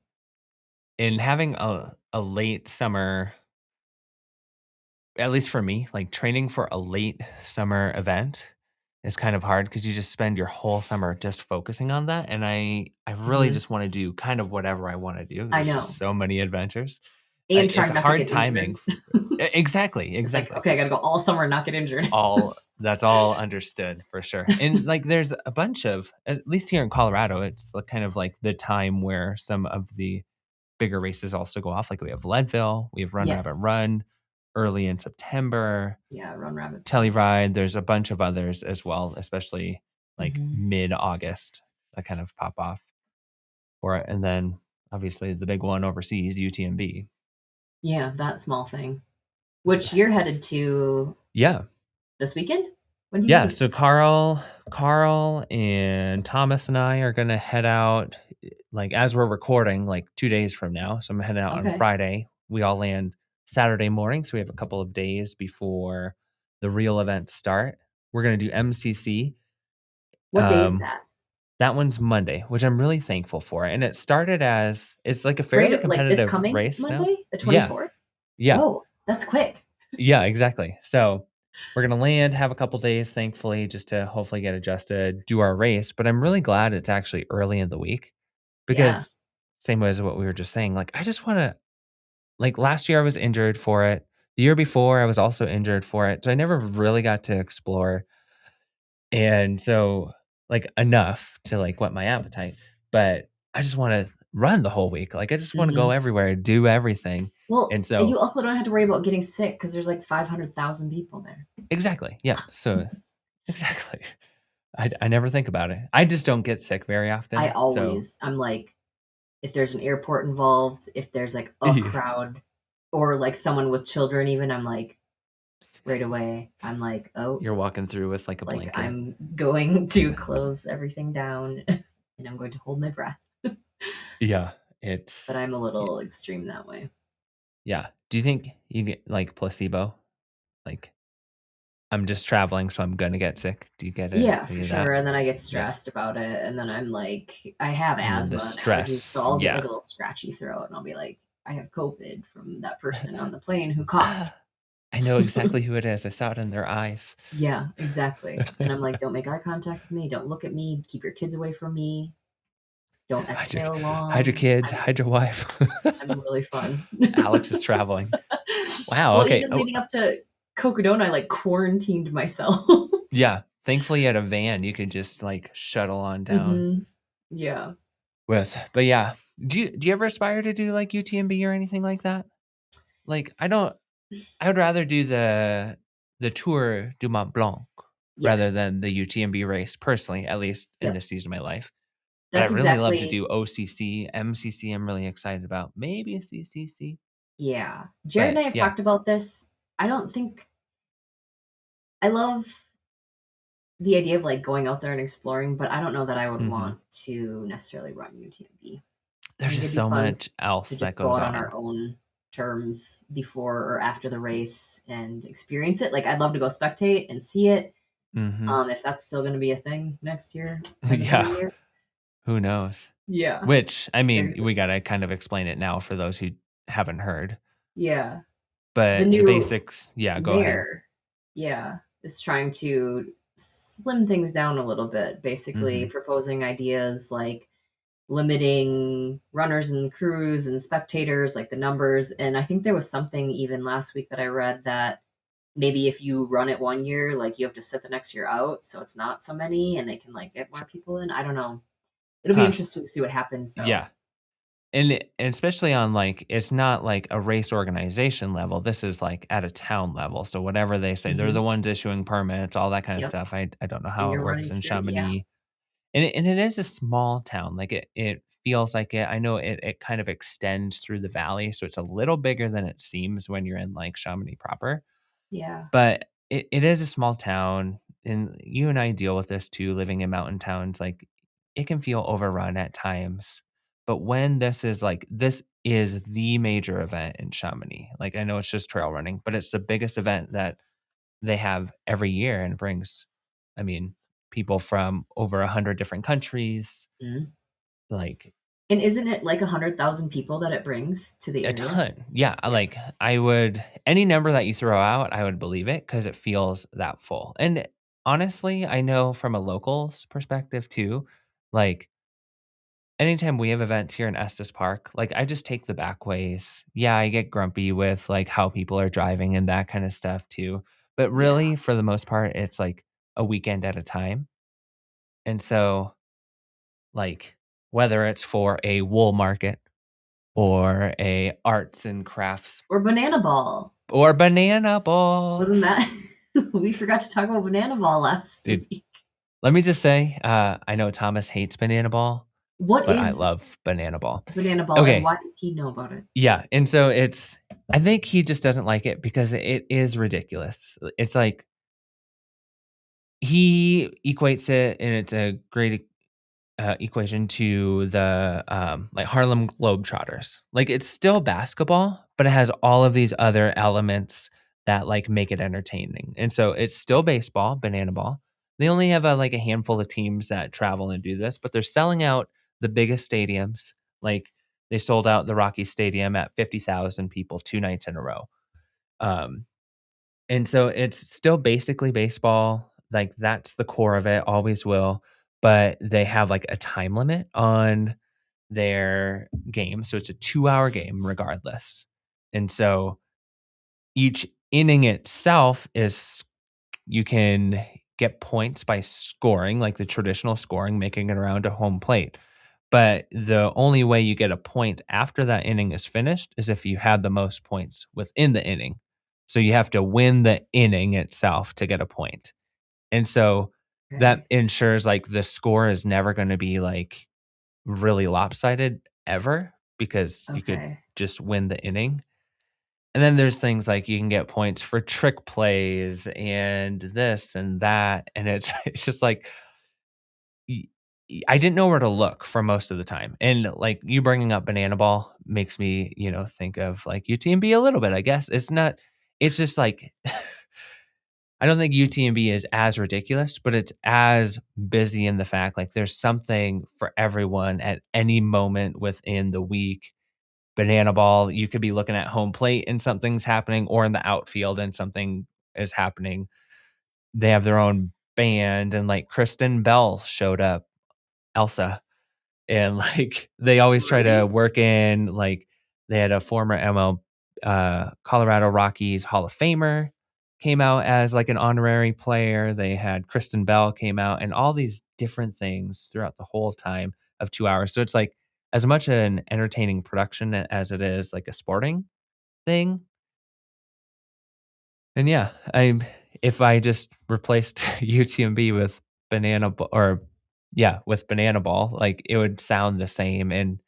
and having a late summer, at least for me, like training for a late summer event is kind of hard because you just spend your whole summer just focusing on that. And I really Mhm. just want to do kind of whatever I want to do. I There's know. just so many adventures. And It's trying not to hard get injured. timing. Exactly. It's like, Exactly. okay, I got to go all summer and not get injured. That's all understood for sure. And like there's a bunch of, at least here in Colorado, it's kind of like the time where some of the bigger races also go off. Like we have Leadville, we have Run Rabbit Yes. Run early in September. Yeah, Run Rabbits. Telluride, there's a bunch of others as well, especially like Mhm. mid-August that kind of pop off for it. And then obviously the big one overseas, UTMB. Yeah, that small thing. Which you're headed to Yeah. this weekend? When do you Yeah. leave? So Carl and Thomas and I are gonna head out like as we're recording, like 2 days from now. So I'm heading out on Okay. Friday. We all land Saturday morning. So we have a couple of days before the real events start. We're gonna do MCC. What day is that? That one's Monday, which I'm really thankful for. And it started as it's like a Right, fairly like this competitive coming race now. Monday, the Yeah. 24th? Yeah. Oh, that's quick. Yeah, exactly. So we're gonna land, have a couple days, thankfully, just to hopefully get adjusted, do our race. But I'm really glad it's actually early in the week Yeah. because same way as what we were just saying, like I just wanna like last year I was injured for it. The year before I was also injured for it. So I never really got to explore. And so like enough to like whet my appetite. But I just want to run the whole week. Like I just want to go Mhm. everywhere, do everything. Well, And so you also don't have to worry about getting sick because there's like 500,000 people there. exactly. Yeah. So exactly. I never think about it. I just don't get sick very often. I'm like, if there's an airport involved, if there's like a Yeah. crowd or like someone with children, even, I'm like, right away, I'm like, oh, You're walking through with like a like blanket. I'm going to close everything down and I'm going to hold my breath. Yeah, But I'm a little extreme that way. yeah. Do you think you get like placebo? Like, I'm just traveling, so I'm gonna get sick. Do you get it? Yeah, Are for you that? sure. And then I get Yeah. stressed about it. And then I'm like, I have The asthma and allergies. So stress. I'll get like Yeah. a little scratchy throat and I'll be like, I have COVID from that person on the plane who coughed. I know exactly who it is. I saw it in their eyes. Yeah, exactly. And I'm like, don't make eye contact with me. Don't look at me. Keep your kids away from me. Don't Hide your, exhale hide your long. kids, hide your wife. I'm really fun. Alex is traveling. Wow. Well, Okay. even Oh, leading up to Cocodona, I like quarantined myself. yeah. Thankfully, you had a van you could just like shuttle on down hmm Yeah. with. But yeah, do you ever aspire to do like UTMB or anything like that? Like, I don't. I would rather do the Tour du Mont Blanc rather Yes. than the UTMB race, personally, at least in Yep. this season of my life. But That's I'd really love to exactly. do OCC, MCC. I'm really excited about maybe a CCC. Yeah. Jared and But I have yeah, talked about this. I don't think I love the idea of like going out there and exploring, but I don't know that I would hmm want to necessarily run UTMB. I there's think just it'd be so fun much to else that just go goes out on on. our own terms before or after the race and experience it. Like I'd love to go spectate and see it. hmm If that's still going to be a thing next year or in a few Yeah, years. who knows? Yeah. Which, I mean, Very- we got to kind of explain it now for those who haven't heard. Yeah. The But the new basics, yeah, go ahead. mayor, yeah, is trying to slim things down a little bit, basically hmm proposing ideas like limiting runners and crews and spectators, like the numbers. And I think there was something even last week that I read that maybe if you run it one year, like you have to sit the next year out, so it's not so many, and they can like get more people in. I don't know. It'll be Huh. interesting to see what happens, though. Yeah. And especially on like it's not like a race organization level. This is like at a town level. So whatever they say, they're the hmm ones issuing permits, all that kind of Yep. stuff. I don't know And how it you're works running in through, yeah, Chamonix. And it is a small town. Like it feels like it. I know it kind of extends through the valley, so it's a little bigger than it seems when you're in like Chamonix proper. yeah, But it is a small town, and you and I deal with this too, living in mountain towns. Like, it can feel overrun at times. But when this is the major event in Chamonix. Like, I know it's just trail running, but it's the biggest event that they have every year and brings, I mean, people from over 100 different countries, mhm. like And isn't it like 100,000 people that it brings to the a area? ton. Yeah, Yeah, I would any number that you throw out, I would believe it because it feels that full. And honestly, I know from a locals perspective too, like anytime we have events here in Estes Park, like I just take the back ways. Yeah, I get grumpy with like how people are driving and that kind of stuff too. But yeah. really, for the most part, it's like a weekend at a time. And so, like, whether it's for a wool market or a arts and crafts Or Banana Ball. or banana ball. Wasn't that we forgot to talk about Banana Ball last Dude, week. let me just say, I know Thomas hates banana ball, What but I is love banana ball. Banana Ball and Okay. why does he know about it? Yeah. And so I think he just doesn't like it because it is ridiculous. It's like he equates it, and it's a great equation to the like Harlem Globetrotters. Like it's still basketball, but it has all of these other elements that like make it entertaining. And so it's still baseball, banana ball. They only have like a handful of teams that travel and do this, but they're selling out the biggest stadiums. Like they sold out the Rocky Stadium at 50,000 people 2 nights in a row. Um, and so it's still basically baseball. Like that's the core of it, always will. But they have like a time limit on their game. So it's a 2 hour game regardless. And so each inning itself is you can get points by scoring, like the traditional scoring, making it around to home plate. But the only way you get a point after that inning is finished is if you had the most points within the inning. So you have to win the inning itself to get a point. And so that ensures like the score is never going to be like really lopsided ever, because you could Okay. just win the inning. And then there's things like you can get points for trick plays and this and that, and it's it's just like I didn't know where to look for most of the time. And like you bringing up banana ball makes me, think of like UTMB a little bit, I guess. It's just like I don't think UTMB is as ridiculous, but it's as busy in the fact like there's something for everyone at any moment within the week. Banana ball, you could be looking at home plate and something's happening, or in the outfield and something is happening. They have their own band, and like Kristen Bell showed up, Elsa. And like they always try to Really? work in like they had a former Colorado Rockies Hall of Famer came out as like an honorary player. They had Kristen Bell came out, and all these different things throughout the whole time of 2 hours. So it's like as much an entertaining production as it is like a sporting thing. And yeah, if I just replaced UTMB with with banana ball, like it would sound the same, and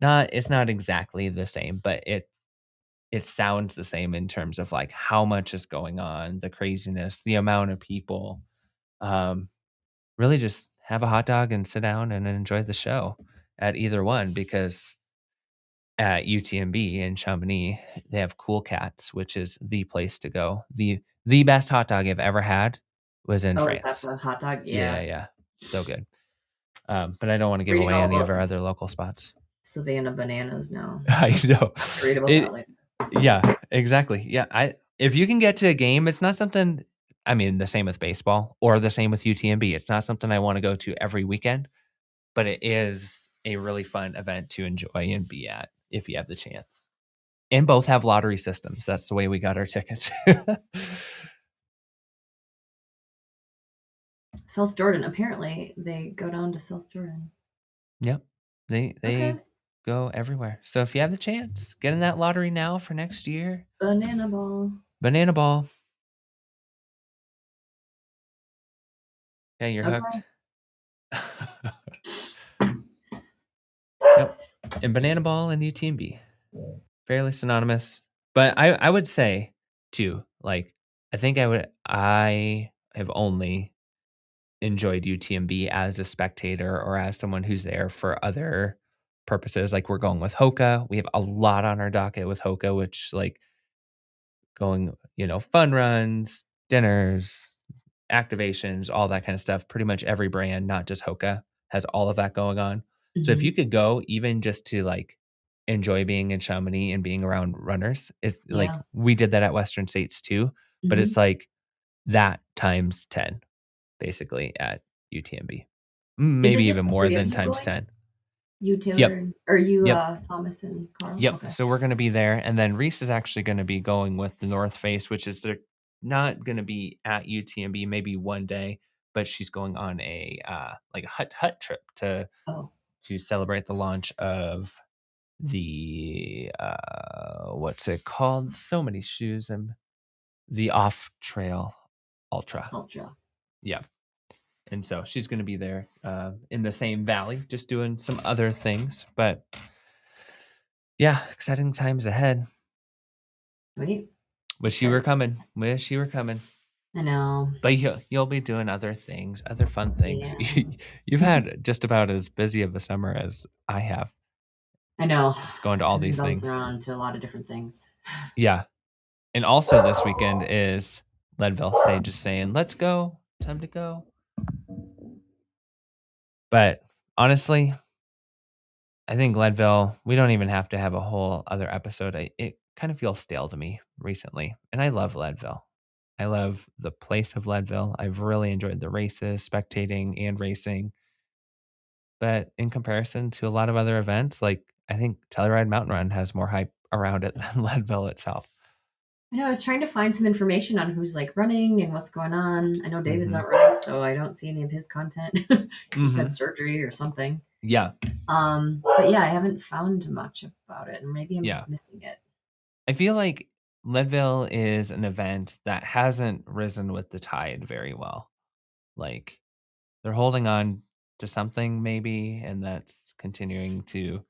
it's not exactly the same, but it sounds the same in terms of like how much is going on, the craziness, the amount of people. Um, really just have a hot dog and sit down and enjoy the show at either one, because at UTMB in Chamonix, they have Cool Cats, which is the place to go. The best hot dog I've ever had was in Oh, is that France. the hot dog? Yeah, Yeah. yeah. So good. But I don't want to give Reading away all any of about our other local spots. Savannah bananas now. I know. Read about that It later. Yeah, exactly. Yeah, if you can get to a game, it's not something. I mean, the same with baseball or the same with UTMB. It's not something I want to go to every weekend, but it is a really fun event to enjoy and be at if you have the chance. And both have lottery systems. That's the way we got our tickets. South Jordan. Apparently, they go down to South Jordan. Yep. They Okay. go everywhere. So if you have the chance, get in that lottery now for next year. Banana ball. Banana ball. Yeah, you're hooked. Okay. Yep. And banana ball and UTMB. Fairly synonymous. But I would say too, like I have only enjoyed UTMB as a spectator or as someone who's there for other purposes. Like we're going with Hoka. We have a lot on our docket with Hoka, which like going, fun runs, dinners, activations, all that kind of stuff. Pretty much every brand, not just Hoka, has all of that going on. So if you Mhm. could go even just to like enjoy being in Chamonix and being around runners, it's like Yeah. we did that at Western States too, but it's Mhm. like that times 10 basically at UTMB. Is it Maybe just even the more 3 of than you times going? 10. You, Yep. Taylor, or you, Yep. Thomas and Carl? Yep. Okay. So we're going to be there. And then Reese is actually going to be going with the North Face, which is they're not going to be at UTMB maybe one day, but she's going on a like a hut trip Oh, to celebrate the launch of the what's it called? So many shoes, and the Off Trail Ultra. ultra. Yeah. And so she's going to be there in the same valley, just doing some other things. But yeah, exciting times ahead. Sweet. Wish you were Excited. coming. Wish you were coming. I know. But you'll be doing other things, other fun things. Yeah. You've had just about as busy of a summer as I have, I know. just going to all I've been these bouncing things. around to a lot of different things. Yeah. And also this weekend is Leadville Sage is saying, let's go. Time to go. But honestly, I think Leadville, we don't even have to have a whole other episode. It kind of feels stale to me recently. And I love Leadville. I love the place of Leadville. I've really enjoyed the races, spectating and racing. But in comparison to a lot of other events, like I think Telluride Mountain Run has more hype around it than Leadville itself. I know. I was trying to find some information on who's like running and what's going on. I know David's Mhm. not running, so I don't see any of his content. He just had Mhm. surgery or something. Yeah. But yeah, I haven't found much about it, and maybe I'm Yeah. just missing it. I feel like Leadville is an event that hasn't risen with the tide very well. Like they're holding on to something maybe, and that's continuing to.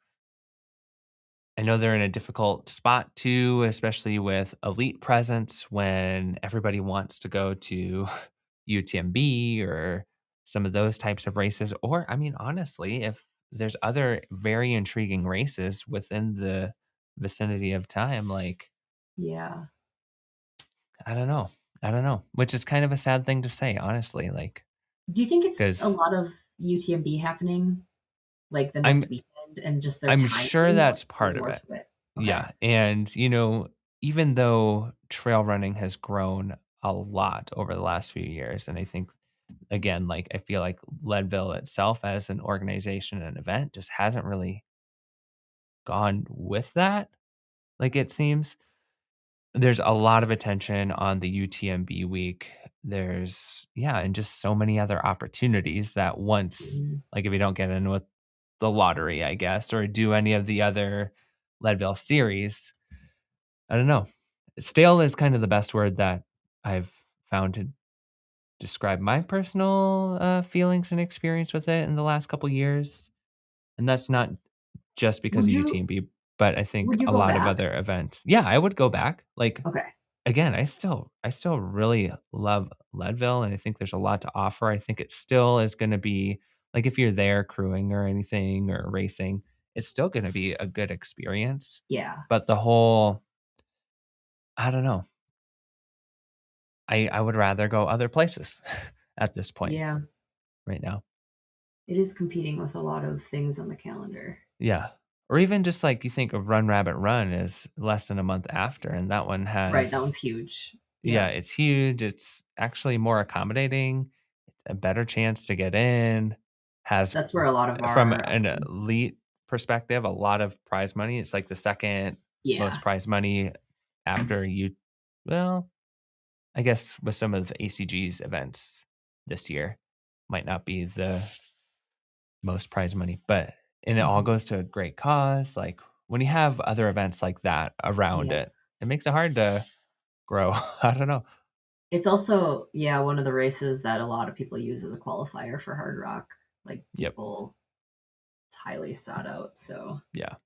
I know they're in a difficult spot too, especially with elite presence when everybody wants to go to UTMB or some of those types of races. Or, I mean, honestly, if there's other very intriguing races within the vicinity of time, like, Yeah. I don't know. I don't know, which is kind of a sad thing to say, honestly. Like, Do you think it's a because lot of UTMB happening, like, the I'm next weekend and just their I'm sure timing, or that's there's part of more it. to it? Okay. Yeah, and, even though trail running has grown a lot over the last few years, and I think, again, like, I feel like Leadville itself as an organization and event just hasn't really gone with that, like, it seems. There's a lot of attention on the UTMB week. There's yeah, and just so many other opportunities that once Mhm. like, if you don't get in with the lottery, I guess, or do any of the other Leadville series, I don't know. Stale is kind of the best word that I've found to describe my personal, feelings and experience with it in the last couple years, and that's not just because Would of you UTMB, but I think would you a go lot of back? other events. Yeah, I would go back. Like, Okay. again, I still really love Leadville, and I think there's a lot to offer. I think it still is gonna be like, if you're there crewing or anything or racing, it's still gonna be a good experience, Yeah. but the whole I don't know. I would rather go other places at this point Yeah. right now. It is competing with a lot of things on the calendar. Yeah. Or even just like you think of Run Rabbit Run is less than a month after, and that one Right, that has one's huge. yeah, Yep. it's huge. It's actually more accommodating, a better chance to get in, has That's where a lot of from our, an elite perspective, a lot of prize money. It's like the second most yeah. prize money after you well, I guess with some of the ACG's events this year might not be the most prize money, but and it all Mhm. goes to a great cause. Like when you have other events like that around Yeah. it, it makes it hard to grow. I don't know. It's also, yeah, one of the races that a lot of people use as a qualifier for Hard Rock. Like, Yep. people it's highly sought out, so Yeah.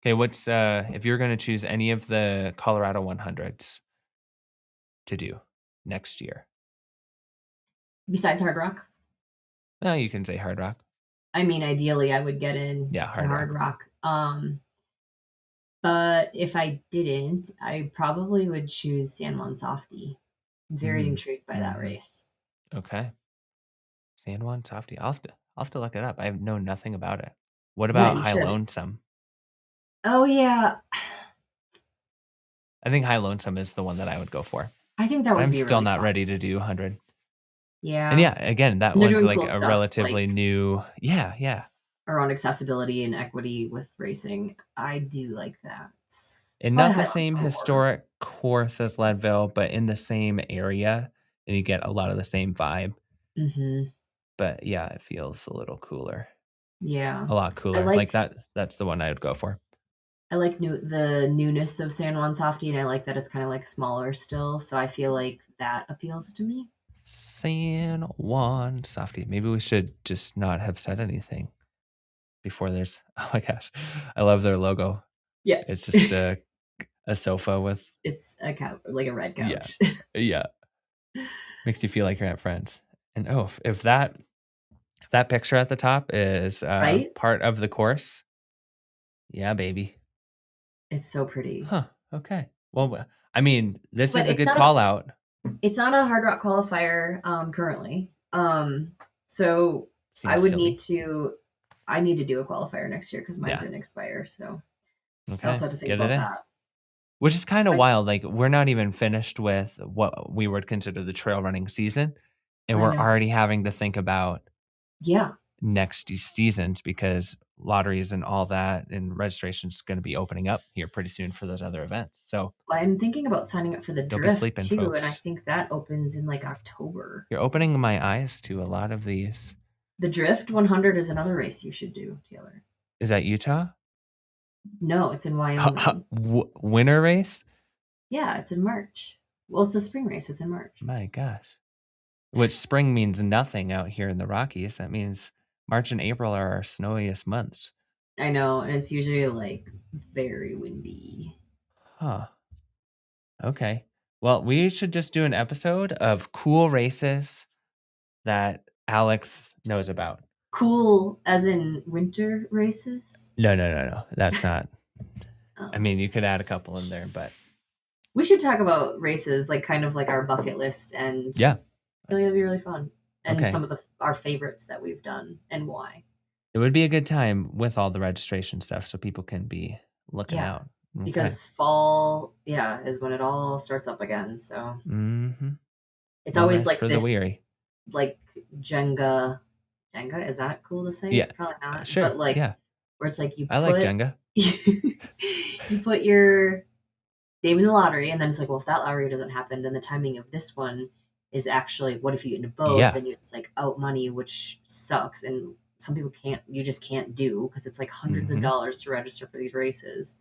Okay. What's if you're going to choose any of the Colorado 100s to do next year? besides Hard Rock, Well, you can say Hard Rock. I mean, ideally, I would get in Yeah, to Hard Hard Rock. Rock, but if I didn't, I probably would choose San Juan Softy. Very Mm. intrigued by that Hmm. race. Okay. San Juan Softy. I'll have to look it up. I know nothing about it. What Yeah, about you High should. Lonesome? Oh, yeah. I think High Lonesome is the one that I would go for. I think that But would I'm be still really not fun. ready to do 100. And Yeah. yeah, again, that And they're one's doing like cool a stuff, like, relatively new yeah, yeah. around accessibility and equity with racing. I do like that. And Probably not the High same Lonesome or historic course as Leadville, but in the same area, and you get a lot of the same vibe. Mhm. But yeah, it feels a little cooler. Yeah. A lot I cooler. Like like that's the one I would go for. I like the newness of San Juan Softy, and I like that it's kinda, like, smaller still, so I feel like that appeals to me. San Juan Softy. Maybe we should just not have said anything before there's oh my gosh. I love their logo. Yeah. It's just a sofa with It's a couch, like a red yeah. couch. Yeah. Makes you feel like you're at friends. And oh, if that picture at the top is Right? part of the course, yeah, baby. It's so pretty. Huh. Okay. Well, I mean, this But is a good call out. it's not a Hard Rock qualifier, currently. So I Seems would need silly. to I need to do a qualifier next year because mine's Yeah. gonna expire, so I Okay. also have to think Get it about in. that. Which is kind of I wild. Like we're not even finished with what we would consider the trail running season, and I we're know. already having to think about Yeah. next seasons because lotteries and all that and registration is going to be opening up here pretty soon for those other events. So I'm thinking about signing up for the don't be drift sleeping, too, and I folks. think that opens in, like, October. You're opening my eyes to a lot of these. The Drift 100 is another race you should do, Taylor. Is that Utah? No, it's in Wyoming. Winter race? Yeah, it's in March. Well, it's a spring race, it's in March. My gosh. which spring means nothing out here in the Rockies. That means March and April are our snowiest months. I know, and it's usually like very windy. Huh. Okay. Well, we should just do an episode of cool races that Alex knows about. Cool, as in winter races. No. That's not. Oh. I mean, you could add a couple in there, but We should talk about races, like kind of like our bucket list, and yeah, I think it'll be really fun. And Okay. some of our favorites that we've done and why. it would be a good time with all the registration stuff so people can be looking Yeah, out. Okay. because fall, is when it all starts up again. So Mm-hmm. it's No always rest like for the this, weary. like Jenga. Jenga, is that cool to say? Yeah. Probably not. Sure. But like, yeah. where it's like I like Jenga. you put your name in the lottery, and then it's like, well, if that lottery doesn't happen, then the timing of this one is actually, what if you get into both? Yeah. And you just like out money, which sucks. And some people you just can't do because it's like hundreds of dollars to register for these races.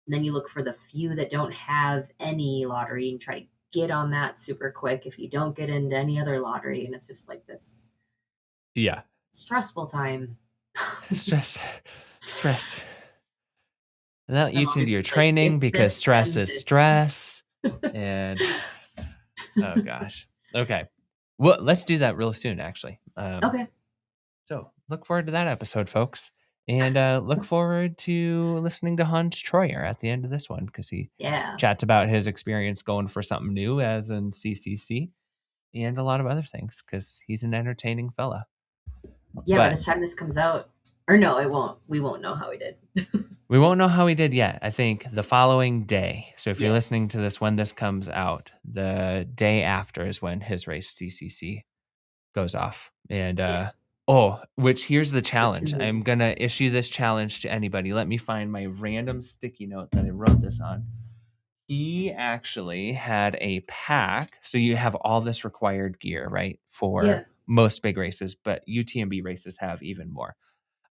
And then you look for the few that don't have any lottery and try to get on that super quick if you don't get into any other lottery. And it's just like this Yeah. stressful time. Stress. And that My eats mom into is your just like, training "Get because this, stress then is this." stress. And oh gosh. Okay. Well, let's do that real soon, actually. Okay. So look forward to that episode, folks. And look forward to listening to Hans Troyer at the end of this one because he Yeah. chats about his experience going for something new as in CCC and a lot of other things because he's an entertaining fella. Yeah, by But the time this comes out, or no, it won't. We won't know how he did. we won't know how he did yet. I think the following day. So if you're Yes. listening to this when this comes out, the day after is when his race CCC goes off. And which here's the challenge. tuned. I'm going to issue this challenge to anybody. Let me find my random sticky note that I wrote this on. He actually had a pack. So you have all this required gear, right? For most big races, but UTMB races have even more.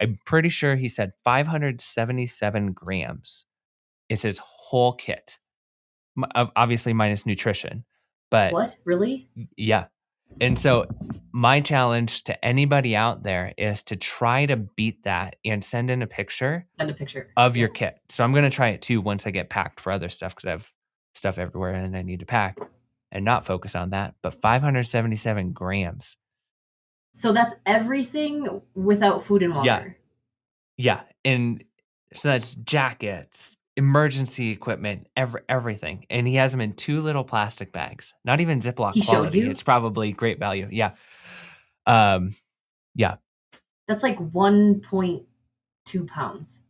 I'm pretty sure he said 577 grams is his whole kit. Obviously minus nutrition. But What? Really? yeah. And so my challenge to anybody out there is to try to beat that and send in a picture of your kit. So I'm going to try it too once I get packed for other stuff because I have stuff everywhere and I need to pack and not focus on that. But 577 grams. So that's everything without food and water. Yeah. And so that's jackets, emergency equipment, everything. And he has them in 2 little plastic bags, not even Ziploc He showed quality. you? It's probably great value. Yeah. Yeah. That's like 1.2 pounds.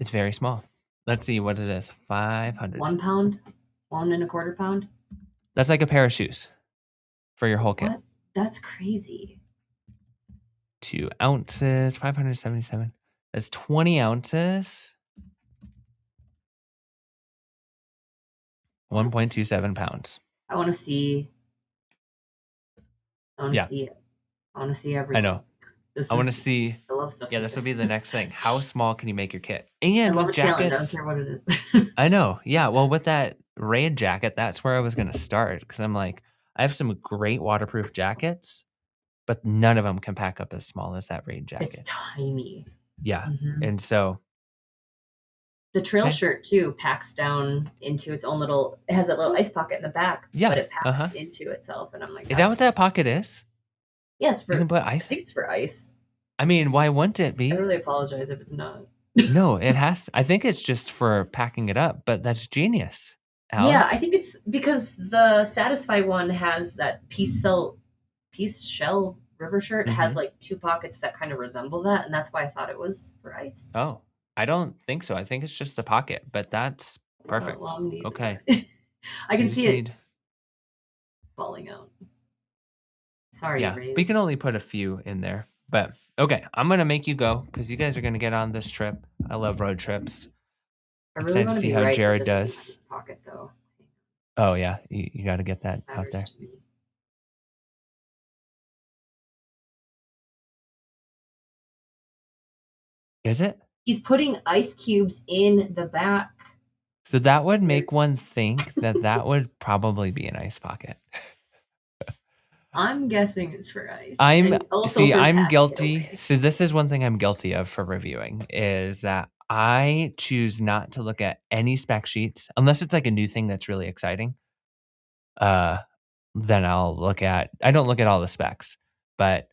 It's very small. Let's see what it is. 500. 1 pound? 1.25 pound? That's like a pair of shoes for your whole kit. What? That's crazy. 2 ounces, 577. That's 20 ounces. 1.27 pounds. I want to see. I want to Yeah. see it. I want to see everything. I know. I want to see. I love stuff. Yeah, like this will be the next thing. How small can you make your kit? And I love with a challenge. I jackets, don't care what it is. I know. Yeah. Well, with that raid jacket, that's where I was going to start because I'm like, I have some great waterproof jackets, but none of them can pack up as small as that raid jacket. It's tiny. Yeah. Mhm. And so The trail Okay. shirt too packs down into its own little. It has that little ice pocket in the back, Yeah, but it packs uh-huh. into itself, and I'm like, is that what that pocket is? Yeah, it's for. You can put I ice. think it's for ice. I mean, why wouldn't it be? I really apologize if it's not. No, it has. I think it's just for packing it up, but that's genius. Alex. Yeah, I think it's because the Satisfy one has that piece shell river shirt has like 2 pockets that kind of resemble that, and that's why I thought it was for ice. Oh, I don't think so. I think it's just the pocket, but that's perfect. Well, I'm gonna use Okay. it. I can You see just it need- falling out. Sorry, Yeah, Ray. we can only put a few in there, but okay. I'm gonna make you go because you guys are gonna get on this trip. I love road trips. I excited really to want to see be how right. Jared that this does. is in my pocket though. Oh yeah, you got to get that This out matters there. to me. Is it? He's putting ice cubes in the back. So that would make one think that would probably be an ice pocket. I'm guessing it's for ice. I'm And also for I'm packing it guilty. away. So this is one thing I'm guilty of for reviewing is that I choose not to look at any spec sheets unless it's like a new thing that's really exciting. Uh, then I don't look at all the specs, but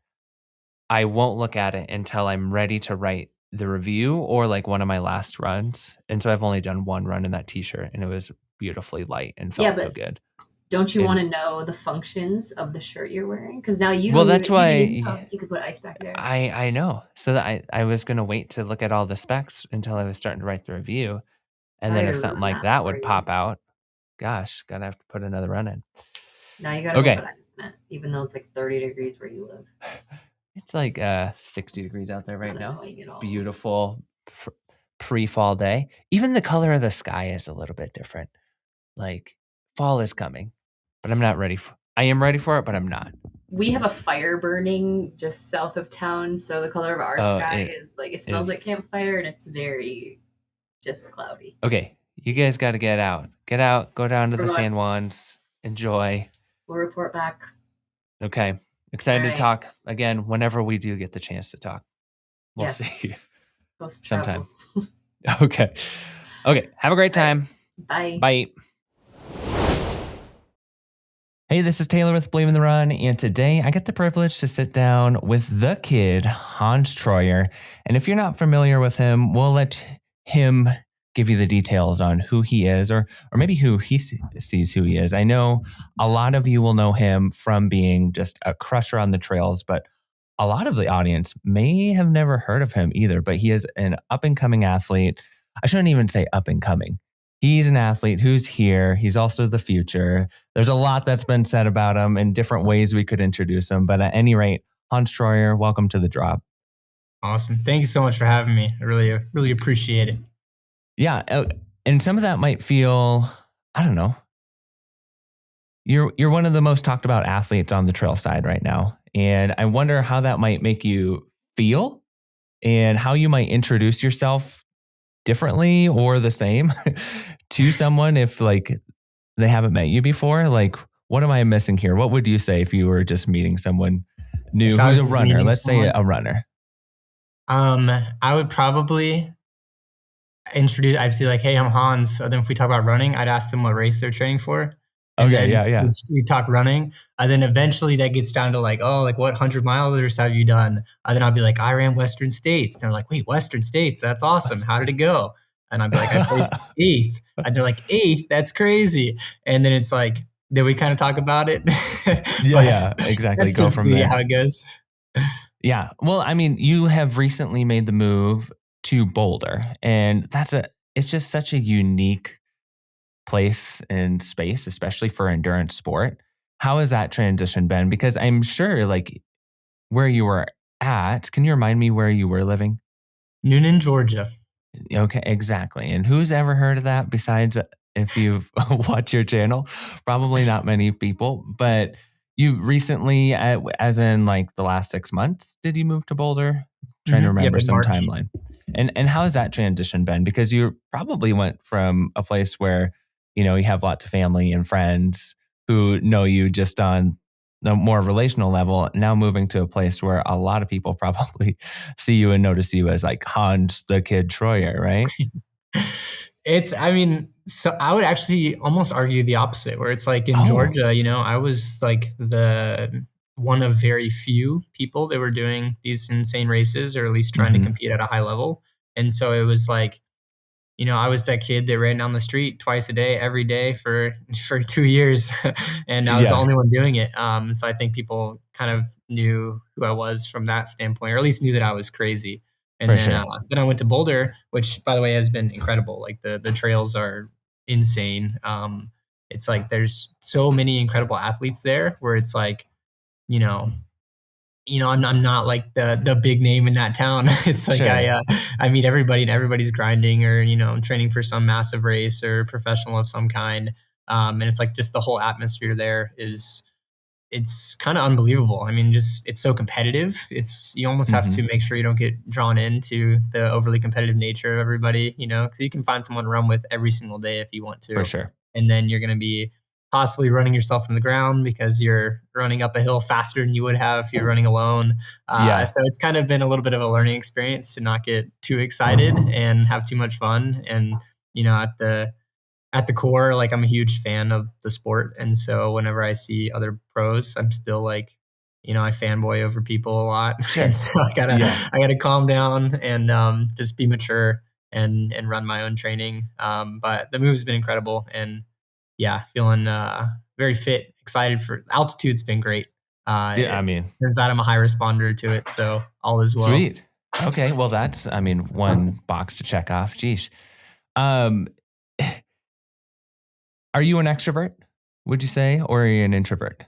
I won't look at it until I'm ready to write the review or like one of my last runs. And so I've only done one run in that t-shirt and it was beautifully light and Yeah, felt so but good. don't you want And to know the functions of the shirt you're wearing? Because now you well, don't that's even, you didn't even why know you could put ice back there. I know. So that I was going to wait to look at all the specs until I was starting to write the review. And then Sorry if to something ruin like that that for would you. pop out, gosh, gonna have to put another run in. Now you gotta go put Okay. ice in it, even though it's like 30 degrees where you live. It's like 60 degrees out there right Not now. annoying at all. Beautiful pre-fall day. Even the color of the sky is a little bit different. Like fall is coming, but I'm not ready for I am ready for it, but I'm not. We have a fire burning just south of town, so the color of our Oh, sky it is like it smells is like campfire and it's very just cloudy. okay. You guys got to get out. Get out, go down to We're the going. San Juans, enjoy. We'll report back. Okay. All Excited to right. talk again whenever we do get the chance to talk. We'll Yes. see Ghost sometime. travel. Okay. Okay. Have a great All right. time. Bye. Bye. Hey, this is Taylor with Believe in the Run, and today I get the privilege to sit down with the kid, Hans Troyer. And if you're not familiar with him, we'll let him give you the details on who he is, or maybe who he sees who he is. I know a lot of you will know him from being just a crusher on the trails, but a lot of the audience may have never heard of him either. But he is an up-and-coming athlete. I shouldn't even say up-and-coming. He's an athlete who's here. He's also the future. There's a lot that's been said about him and different ways we could introduce him. But at any rate, Hans Troyer, welcome to the drop. Awesome. Thank you so much for having me. I really appreciate it. Yeah. And some of that might feel, I don't know. You're one of the most talked about athletes on the trail side right now. And I wonder how that might make you feel and how you might introduce yourself differently or the same to someone if like they haven't met you before. Like, what am I missing here? What would you say if you were just meeting someone new If I who's was a runner? meeting Let's say someone- a runner. I would probably I'd say like, hey, I'm Hans. And then if we talk about running, I'd ask them what race they're training for. And Okay, then yeah. we talk running. And then eventually that gets down to like, oh, like what 100 milers have you done? And then I'll be like, I ran Western States. And they're like, wait, Western States? That's awesome. How did it go? And I'd be like, I placed eighth. And they're like, eighth? That's crazy. And then it's like, then we kind of talk about it. Yeah, exactly. That's Go from typically there. how it goes. Yeah. Well, I mean, you have recently made the move to Boulder, and it's just such a unique place and space, especially for endurance sport. How has that transition been? Because I'm sure like where you were at, can you remind me where you were living? Noonan, Georgia. Okay, exactly. And who's ever heard of that besides if you've watched your channel? Probably not many people, but you recently, as in like the last 6 months, did you move to Boulder? Trying to remember in some March. timeline. And how has that transition been? Because you probably went from a place where, you know, you have lots of family and friends who know you just on a more relational level, now moving to a place where a lot of people probably see you and notice you as like Hans the Kid Troyer, right? So I would actually almost argue the opposite, where it's like in Georgia, I was like the one of very few people that were doing these insane races, or at least trying to compete at a high level. And so it was like, I was that kid that ran down the street twice a day, every day for 2 years, and I was the Yeah. only one doing it. So I think people kind of knew who I was from that standpoint, or at least knew that I was crazy. And For then, sure. then I went to Boulder, which, by the way, has been incredible. Like the trails are insane. It's like there's so many incredible athletes there, where it's like, I'm not like the big name in that town. It's like Sure. I meet everybody, and everybody's grinding, or training for some massive race or professional of some kind. And it's like just the whole atmosphere there it's kind of unbelievable. I mean, just it's so competitive. You almost have to make sure you don't get drawn into the overly competitive nature of everybody, because you can find someone to run with every single day if you want to. For sure. And then you're going to be possibly running yourself in the ground because you're running up a hill faster than you would have if you're running alone. So it's kind of been a little bit of a learning experience to not get too excited and have too much fun. And, at the core, like I'm a huge fan of the sport. And so whenever I see other pros, I'm still like, I fanboy over people a lot. Sure. And so I gotta calm down and just be mature and run my own training. But the move's been incredible and yeah, feeling very fit, excited for altitude's been great. Turns out I'm a high responder to it, so all is well. Sweet. Okay, well that's one box to check off. Geesh. Are you an extrovert, would you say, or are you an introvert?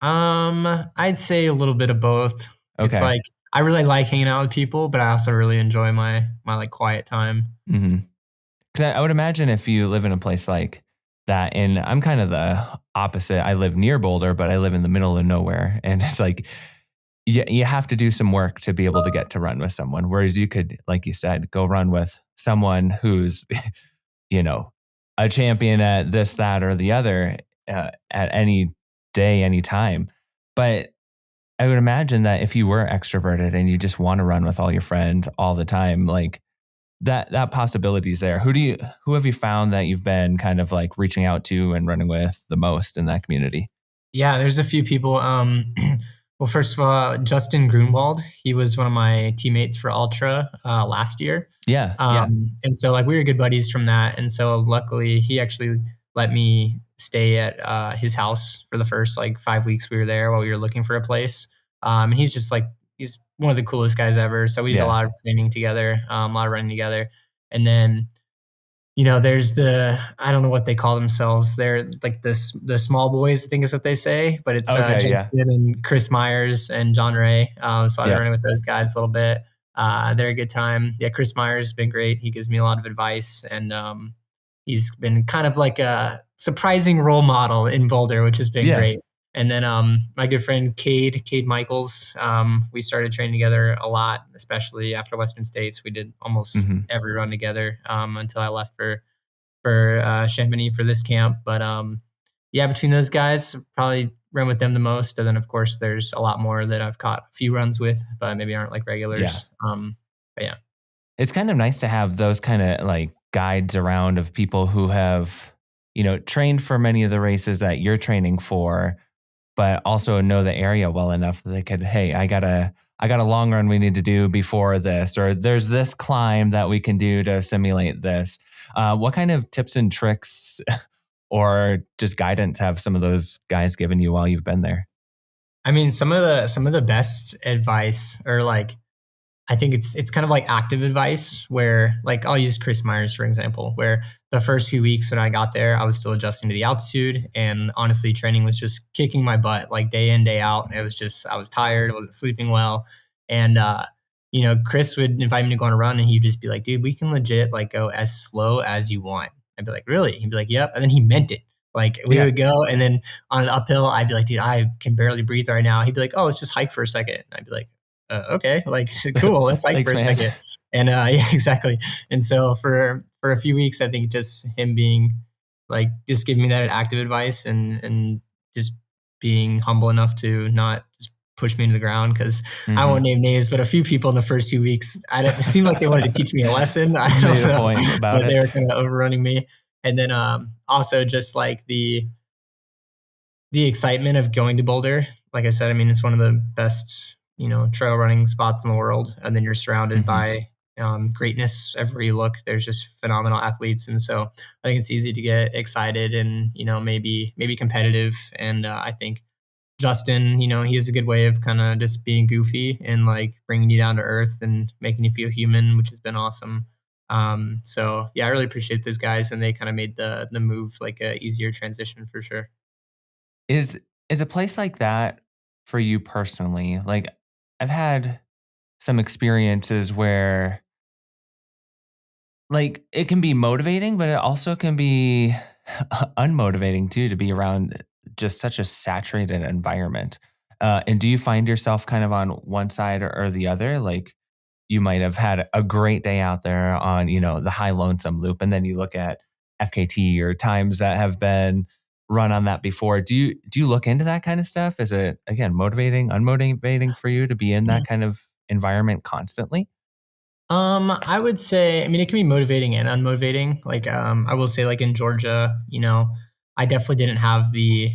I'd say a little bit of both. Okay. It's like I really like hanging out with people, but I also really enjoy my like quiet time. Mm-hmm. Because I would imagine if you live in a place like that, and I'm kind of the opposite. I live near Boulder, but I live in the middle of nowhere, and it's like you have to do some work to be able to get to run with someone. Whereas you could, like you said, go run with someone who's, a champion at this, that, or the other at any day, any time. But I would imagine that if you were extroverted and you just want to run with all your friends all the time, like that possibility is there. Who have you found that you've been kind of like reaching out to and running with the most in that community? Yeah, there's a few people. Well, first of all, Justin Grunwald, he was one of my teammates for Ultra last year. Yeah. And so like we were good buddies from that. And so luckily he actually let me stay at his house for the first like 5 weeks we were there while we were looking for a place. And he's just like, he's one of the coolest guys ever. So we did a lot of training together, a lot of running together. And then, there's I don't know what they call themselves. They're like the small boys, I think is what they say, but it's Justin and Chris Myers and John Ray. So I've been running with those guys a little bit. They're a good time. Yeah, Chris Myers has been great. He gives me a lot of advice and he's been kind of like a surprising role model in Boulder, which has been great. And then my good friend Cade Michaels, we started training together a lot, especially after Western States. We did almost every run together until I left for Chamonix for this camp. But between those guys, probably run with them the most. And then of course there's a lot more that I've caught a few runs with, but maybe aren't like regulars. But it's kind of nice to have those kind of like guides around of people who have, trained for many of the races that you're training for, but also know the area well enough that they could, hey, I got a long run we need to do before this, or there's this climb that we can do to simulate this. What kind of tips and tricks or just guidance have some of those guys given you while you've been there? I mean, some of the best advice, or like, I think it's kind of like active advice where like I'll use Chris Myers, for example, where the first few weeks when I got there, I was still adjusting to the altitude. And honestly, training was just kicking my butt like day in, day out. It was just, I was tired, I wasn't sleeping well. And, Chris would invite me to go on a run and he'd just be like, dude, we can legit like go as slow as you want. I'd be like, really? He'd be like, yep. And then he meant it. Like we would go and then on an uphill, I'd be like, dude, I can barely breathe right now. He'd be like, oh, let's just hike for a second. And I'd be like, okay, like cool. Let's hike for a second. And yeah, exactly. And so for a few weeks, I think just him being like, just giving me that active advice and just being humble enough to not just push me into the ground. Cause I won't name names, but a few people in the first 2 weeks, it seemed like they wanted to teach me a lesson. I don't know, point about it. They were kind of overrunning me. And then also just like the excitement of going to Boulder. Like I said, I mean, it's one of the best trail running spots in the world. And then you're surrounded by greatness everywhere you look. There's just phenomenal athletes. And so I think it's easy to get excited and, maybe competitive. And I think Justin, he has a good way of kind of just being goofy and like bringing you down to earth and making you feel human, which has been awesome. So yeah, I really appreciate those guys and they kind of made the move like a easier transition for sure. Is a place like that for you personally? Like I've had some experiences where like it can be motivating, but it also can be unmotivating too, to be around just such a saturated environment. And do you find yourself kind of on one side or the other? Like you might have had a great day out there on, the high lonesome loop. And then you look at FKT or times that have been run on that before. Do you look into that kind of stuff? Is it, again, motivating, unmotivating for you to be in that kind of environment constantly? I would say, I mean, it can be motivating and unmotivating. Like, I will say, like in Georgia, I definitely didn't have the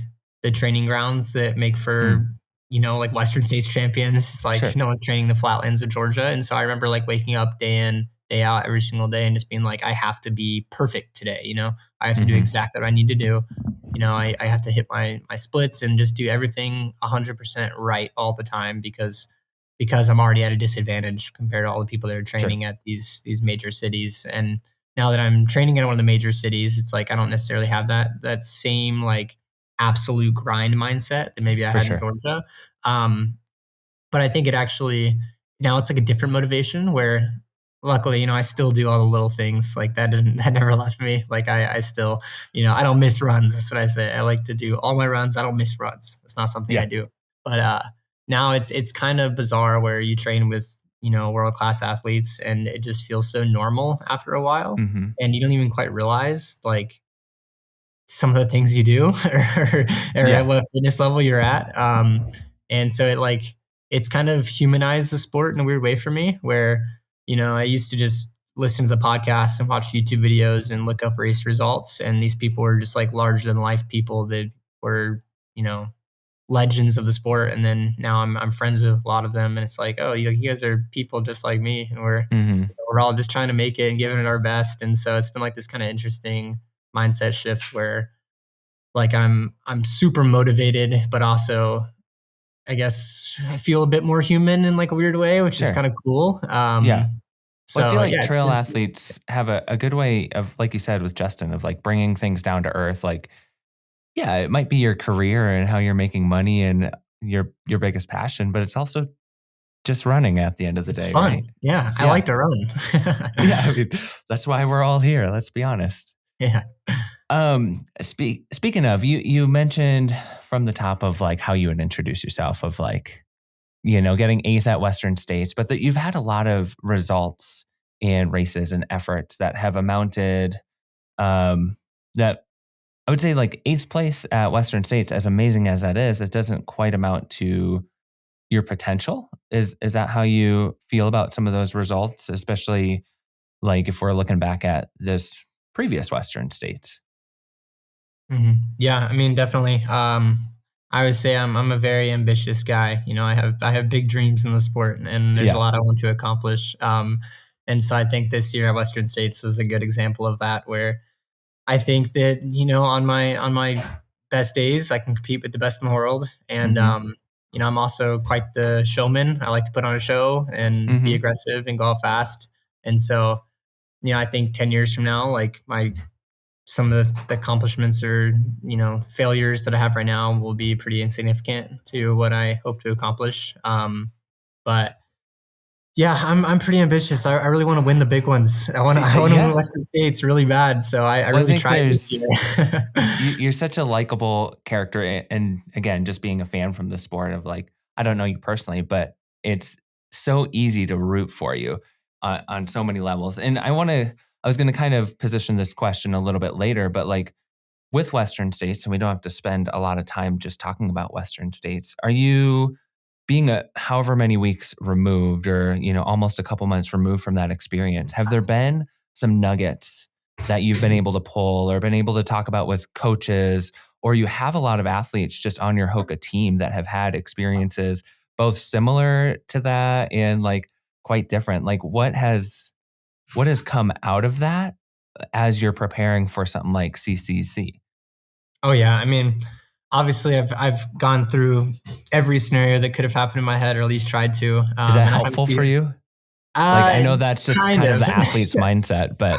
training grounds that make for, Mm, like Western States champions. It's like sure. no one's training the flatlands of Georgia, and so I remember like waking up day in, day out every single day, and just being like, I have to be perfect today. I have to do Hmm. exactly what I need to do. I have to hit my splits and just do everything 100% right all the time because I'm already at a disadvantage compared to all the people that are Sure. training at these major cities. And now that I'm training in one of the major cities, it's like I don't necessarily have that same like absolute grind mindset that maybe I For had in sure. Georgia. Um, but I think it actually now it's like a different motivation where luckily, I still do all the little things like that didn't that never left me. Like I still, I don't miss runs. That's what I say. I like to do all my runs. I don't miss runs. It's not something I Yeah. do. But now it's kind of bizarre where you train with, world class athletes and it just feels so normal after a while. Hmm. And you don't even quite realize like some of the things you do or at Yeah. what fitness level you're at. And so it's kind of humanized the sport in a weird way for me where, I used to just listen to the podcast and watch YouTube videos and look up race results. And these people were just like larger than life people that were, you know, legends of the sport. And then now I'm friends with a lot of them. And it's like, oh, you guys are people just like me. And Hmm. we're all just trying to make it and giving it our best. And so it's been like this kind of interesting mindset shift where like I'm super motivated, but also I guess I feel a bit more human in like a weird way, which is Sure. kind of cool. Yeah. Well, I feel So like yeah, trail it's been athletes have a good way of, like you said with Justin, of like bringing things down to earth. Like, yeah, it might be your career and how you're making money and your biggest passion, but it's also just running at the end of the it's day, fun. right? Yeah, I Yeah. like to run. Yeah. I mean, that's why we're all here. Let's be honest. Yeah. Speaking of, you mentioned from the top of like how you would introduce yourself of like, getting eighth at Western States, but that you've had a lot of results in races and efforts that have amounted, that I would say like eighth place at Western States, as amazing as that is, it doesn't quite amount to your potential. Is that how you feel about some of those results, especially like if we're looking back at this previous Western States? Yeah, I mean, definitely. I would say I'm a very ambitious guy. I have big dreams in the sport, and there's a Yeah. lot I want to accomplish. And so I think this year at Western States was a good example of that, where I think that on my best days I can compete with the best in the world, and Hmm. I'm also quite the showman. I like to put on a show and be Hmm. aggressive and go out fast. And so I think 10 years from now, like my some of the accomplishments or failures that I have right now will be pretty insignificant to what I hope to accomplish. But yeah, I'm pretty ambitious. I really want to win the big ones. I want to win Yeah. Western States really bad. So I Well, I really think tried this there's year. you're such a likable character, and again, just being a fan from the sport of like, I don't know you personally, but it's so easy to root for you on so many levels. And I was going to kind of position this question a little bit later, but like with Western States, and we don't have to spend a lot of time just talking about Western States, are you being a however many weeks removed or, almost a couple months removed from that experience, have there been some nuggets that you've been able to pull or been able to talk about with coaches, or you have a lot of athletes just on your Hoka team that have had experiences both similar to that and like quite different? Like what has come out of that as you're preparing for something like CCC? Oh yeah, I mean, obviously I've gone through every scenario that could have happened in my head, or at least tried to. Is that And I helpful haven't for seen. you? Like, I know that's just Kind kind of of. the athlete's mindset, but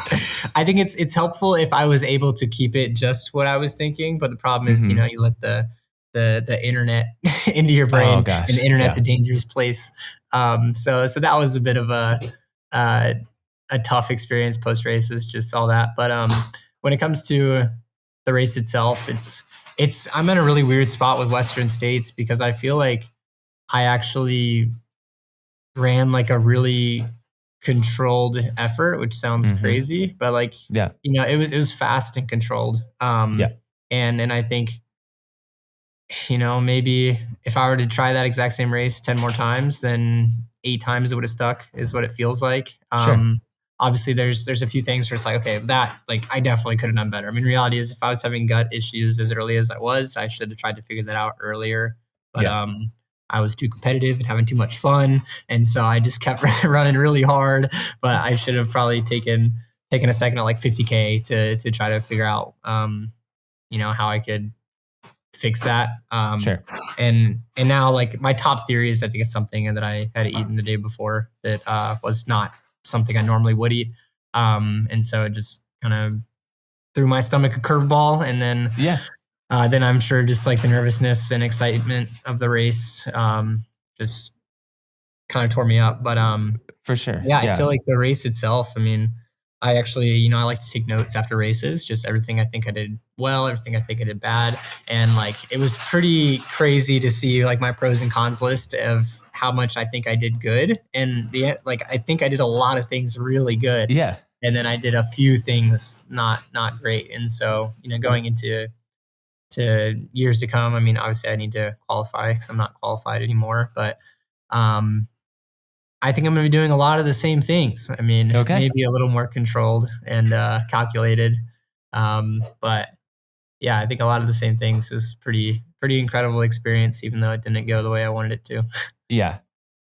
I think it's helpful if I was able to keep it just what I was thinking. But the problem is, mhm. you let the internet into your Oh brain, and the gosh. internet's Yeah. a dangerous place. So that was a bit of uh, a tough experience post races, just all that. But when it comes to the race itself, it's I'm in a really weird spot with Western States because I feel like I actually ran like a really controlled effort, which sounds Mhm. crazy, but like, Yeah. it was fast and controlled. Yeah. And I think, maybe if I were to try that exact same race 10 more times, then 8 times it would have stuck is what it feels like. Sure. Obviously there's a few things where it's like, okay, that like I definitely could have done better. I mean, reality is if I was having gut issues as early as I should have tried to figure that out earlier. But Yeah. I was too competitive and having too much fun. And so I just kept running really hard, but I should have probably taken a second at like 50K to try to figure out, how I could fix that. Sure. And now like my top theory is I think it's something that I had eaten the day before that was not something I normally would eat. And so it just kind of threw my stomach a curveball. And then, then I'm sure just like the nervousness and excitement of the race just kind of tore me up. But for sure. Yeah, I feel like the race itself, I mean, I actually, I like to take notes after races, just everything I think I did well, everything I think I did bad. And like, it was pretty crazy to see like my pros and cons list of how much I think I did good. And I think I did a lot of things really good. Yeah. And then I did a few things not great. And so, going into years to come, I mean, obviously I need to qualify because I'm not qualified anymore, but, I think I'm going to be doing a lot of the same things. I mean, maybe a little more controlled and calculated. But yeah, I think a lot of the same things. It was pretty incredible experience, even though it didn't go the way I wanted it to. Yeah.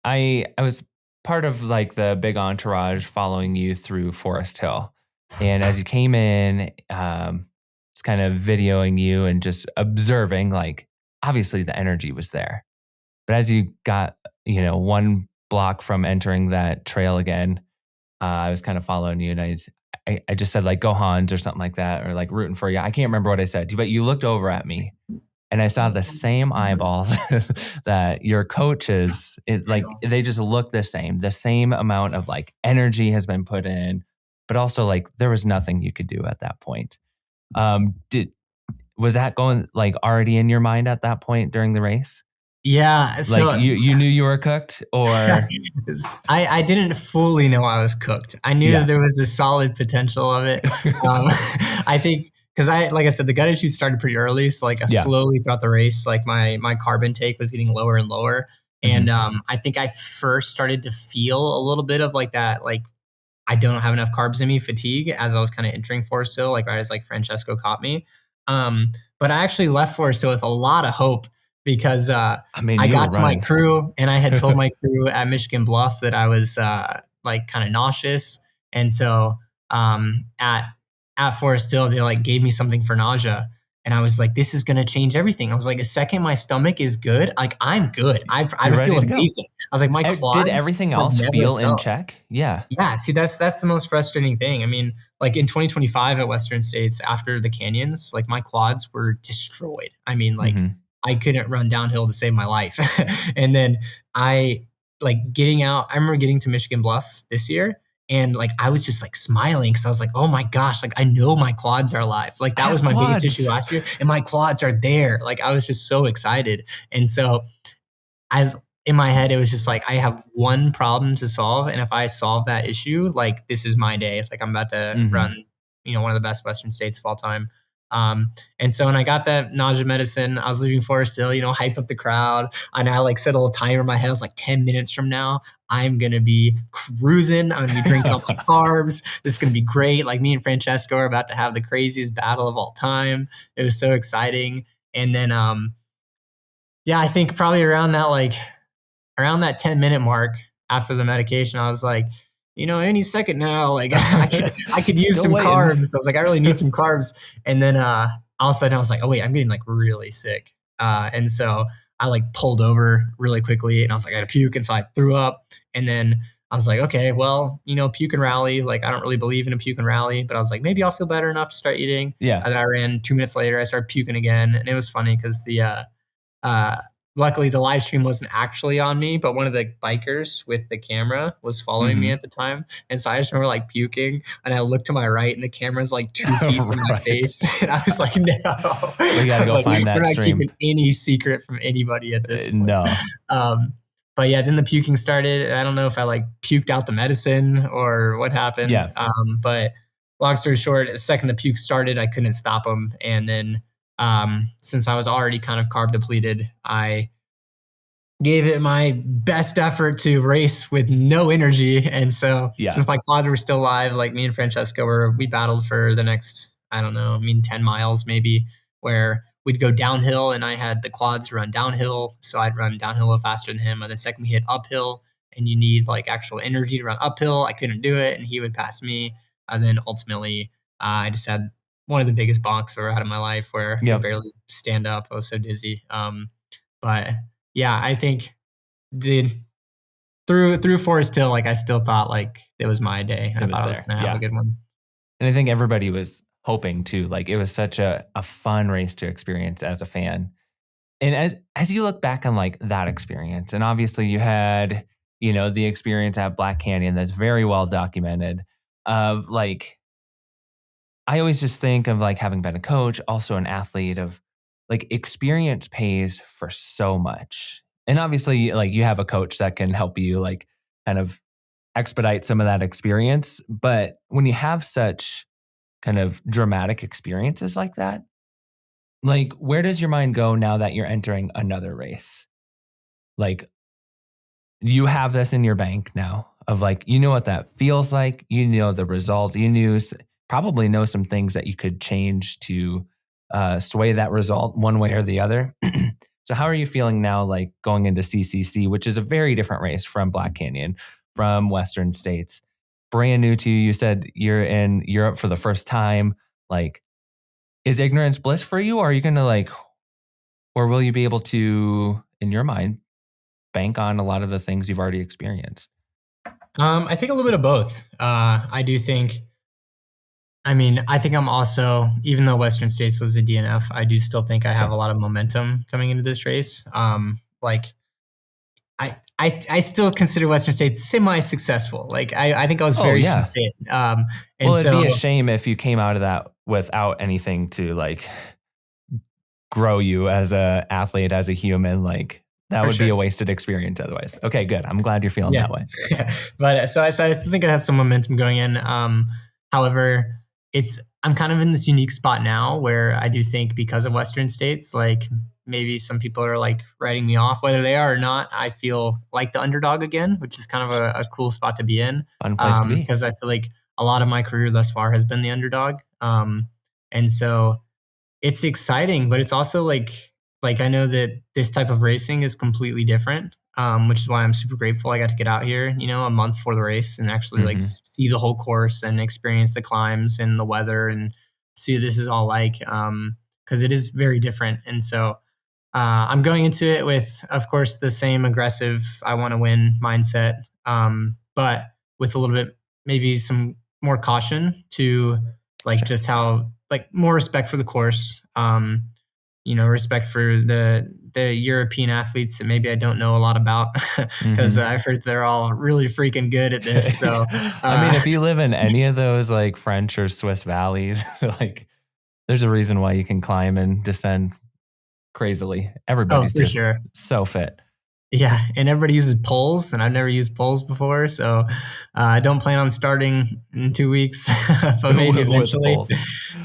I was part of like the big entourage following you through Forest Hill. And as you came in, just kind of videoing you and just observing, like, obviously the energy was there. But as you got, one block from entering that trail again, I was kind of following you, and I just said like, go Hans or something like that, or like rooting for you. I can't remember what I said, but you looked over at me and I saw the same eyeballs that your coaches, they just look the same amount of like energy has been put in, but also like there was nothing you could do at that point. Was that going like already in your mind at that point during the race? Yeah. So like you knew you were cooked, or I didn't fully know I was cooked. I knew that there was a solid potential of it. I think because like I said, the gut issues started pretty early. So like slowly throughout the race, like my carb intake was getting lower and lower. And I think I first started to feel a little bit of like that, like I don't have enough carbs in me fatigue as I was kind of entering Forest Hill, like right as like Francesco caught me. But I actually left Forest Hill with a lot of hope, because I got to my crew and I had told my crew at Michigan Bluff that I was like kind of nauseous. And so at Forest Hill, they like gave me something for nausea. And I was like, this is going to change everything. I was like, the second my stomach is good, like I'm good. I feel amazing. I was like, my quads. Did everything else feel in check? Yeah. Yeah. See, that's the most frustrating thing. I mean, like in 2025 at Western States, after the canyons, like my quads were destroyed. I mean, like I couldn't run downhill to save my life. And then I remember getting to Michigan Bluff this year, and like I was just like smiling because I was like, oh my gosh, like I know my quads are alive. Like that was my biggest issue last year, and my quads are there. Like I was just so excited. And so in my head, it was just like, I have one problem to solve, and if I solve that issue, like this is my day. Like I'm about to run, one of the best Western States of all time. And so when I got that nausea medicine, I was leaving Forest Hill, hype up the crowd. And I like set a little timer in my head. I was like, 10 minutes from now, I'm going to be cruising. I'm going to be drinking all my carbs. This is going to be great. Like me and Francesco are about to have the craziest battle of all time. It was so exciting. And then, I think probably around that 10-minute mark after the medication, I was like, any second now, like I could use some carbs. So I was like, I really need some carbs. And then all of a sudden I was like, oh wait, I'm getting like really sick. And so I like pulled over really quickly, and I was like, I got to puke. And so I threw up. And then I was like, okay, well, puke and rally. Like I don't really believe in a puke and rally, but I was like, maybe I'll feel better enough to start eating. Yeah. And then I ran 2 minutes later, I started puking again. And it was funny because luckily the live stream wasn't actually on me, but one of the bikers with the camera was following me at the time. And so I just remember like puking, and I looked to my right and the camera's like 2 feet from my face. And I was like, no, we gotta go find that we're not stream. keeping any secret from anybody at this point. No. But yeah, then the puking started. I don't know if I like puked out the medicine or what happened. Yeah. But long story short, the second the puke started, I couldn't stop them. And then since I was already kind of carb depleted, I gave it my best effort to race with no energy. And so since my quads were still alive, like me and Francesco we battled for the next, I don't know, 10 miles maybe, where we'd go downhill and I had the quads run downhill. So I'd run downhill a little faster than him. And the second we hit uphill and you need like actual energy to run uphill, I couldn't do it. And he would pass me. And then ultimately, I just had one of the biggest bonks I've ever had in my life where I could barely stand up. I was so dizzy. But yeah, I think through Forest Hill, like I still thought like it was my day. I thought I was going to have a good one. And I think everybody was hoping too. Like it was such a fun race to experience as a fan. And as you look back on like that experience, and obviously you had, the experience at Black Canyon that's very well documented of like, I always just think of like having been a coach, also an athlete, of like experience pays for so much. And obviously like you have a coach that can help you like kind of expedite some of that experience. But when you have such kind of dramatic experiences like that, like where does your mind go now that you're entering another race? Like you have this in your bank now of like, what that feels like, the result, probably know some things that you could change to sway that result one way or the other. So how are you feeling now, like going into CCC, which is a very different race from Black Canyon, from Western States, brand new to you? You said you're in Europe for the first time. Like, is ignorance bliss for you? Or are you going to or will you be able to, in your mind, bank on a lot of the things you've already experienced? I think a little bit of both. I think I'm also, even though Western States was a DNF, I do still think I have a lot of momentum coming into this race. I still consider Western States semi-successful. Like I think I was very fit. It'd be a shame if you came out of that without anything to like grow you as a athlete, as a human. Like that would be a wasted experience otherwise. Okay, good. I'm glad you're feeling that way. But so I still think I have some momentum going in. However, I'm kind of in this unique spot now where I do think because of Western States, like maybe some people are like writing me off, whether they are or not. I feel like the underdog again, which is kind of a cool spot to be in. Fun place to be. Because I feel like a lot of my career thus far has been the underdog. And so it's exciting, but it's also like I know that this type of racing is completely different. Which is why I'm super grateful I got to get out here, a month before the race and actually like see the whole course and experience the climbs and the weather and see what this is all like. Because it is very different. And so I'm going into it with, of course, the same aggressive, I want to win mindset, but with a little bit, maybe some more caution to like just how, like more respect for the course, respect for the European athletes that maybe I don't know a lot about because I've heard they're all really freaking good at this. So, if you live in any of those like French or Swiss valleys, like there's a reason why you can climb and descend crazily. Everybody's just so fit. Yeah. And everybody uses poles and I've never used poles before. So I don't plan on starting in 2 weeks, but maybe eventually.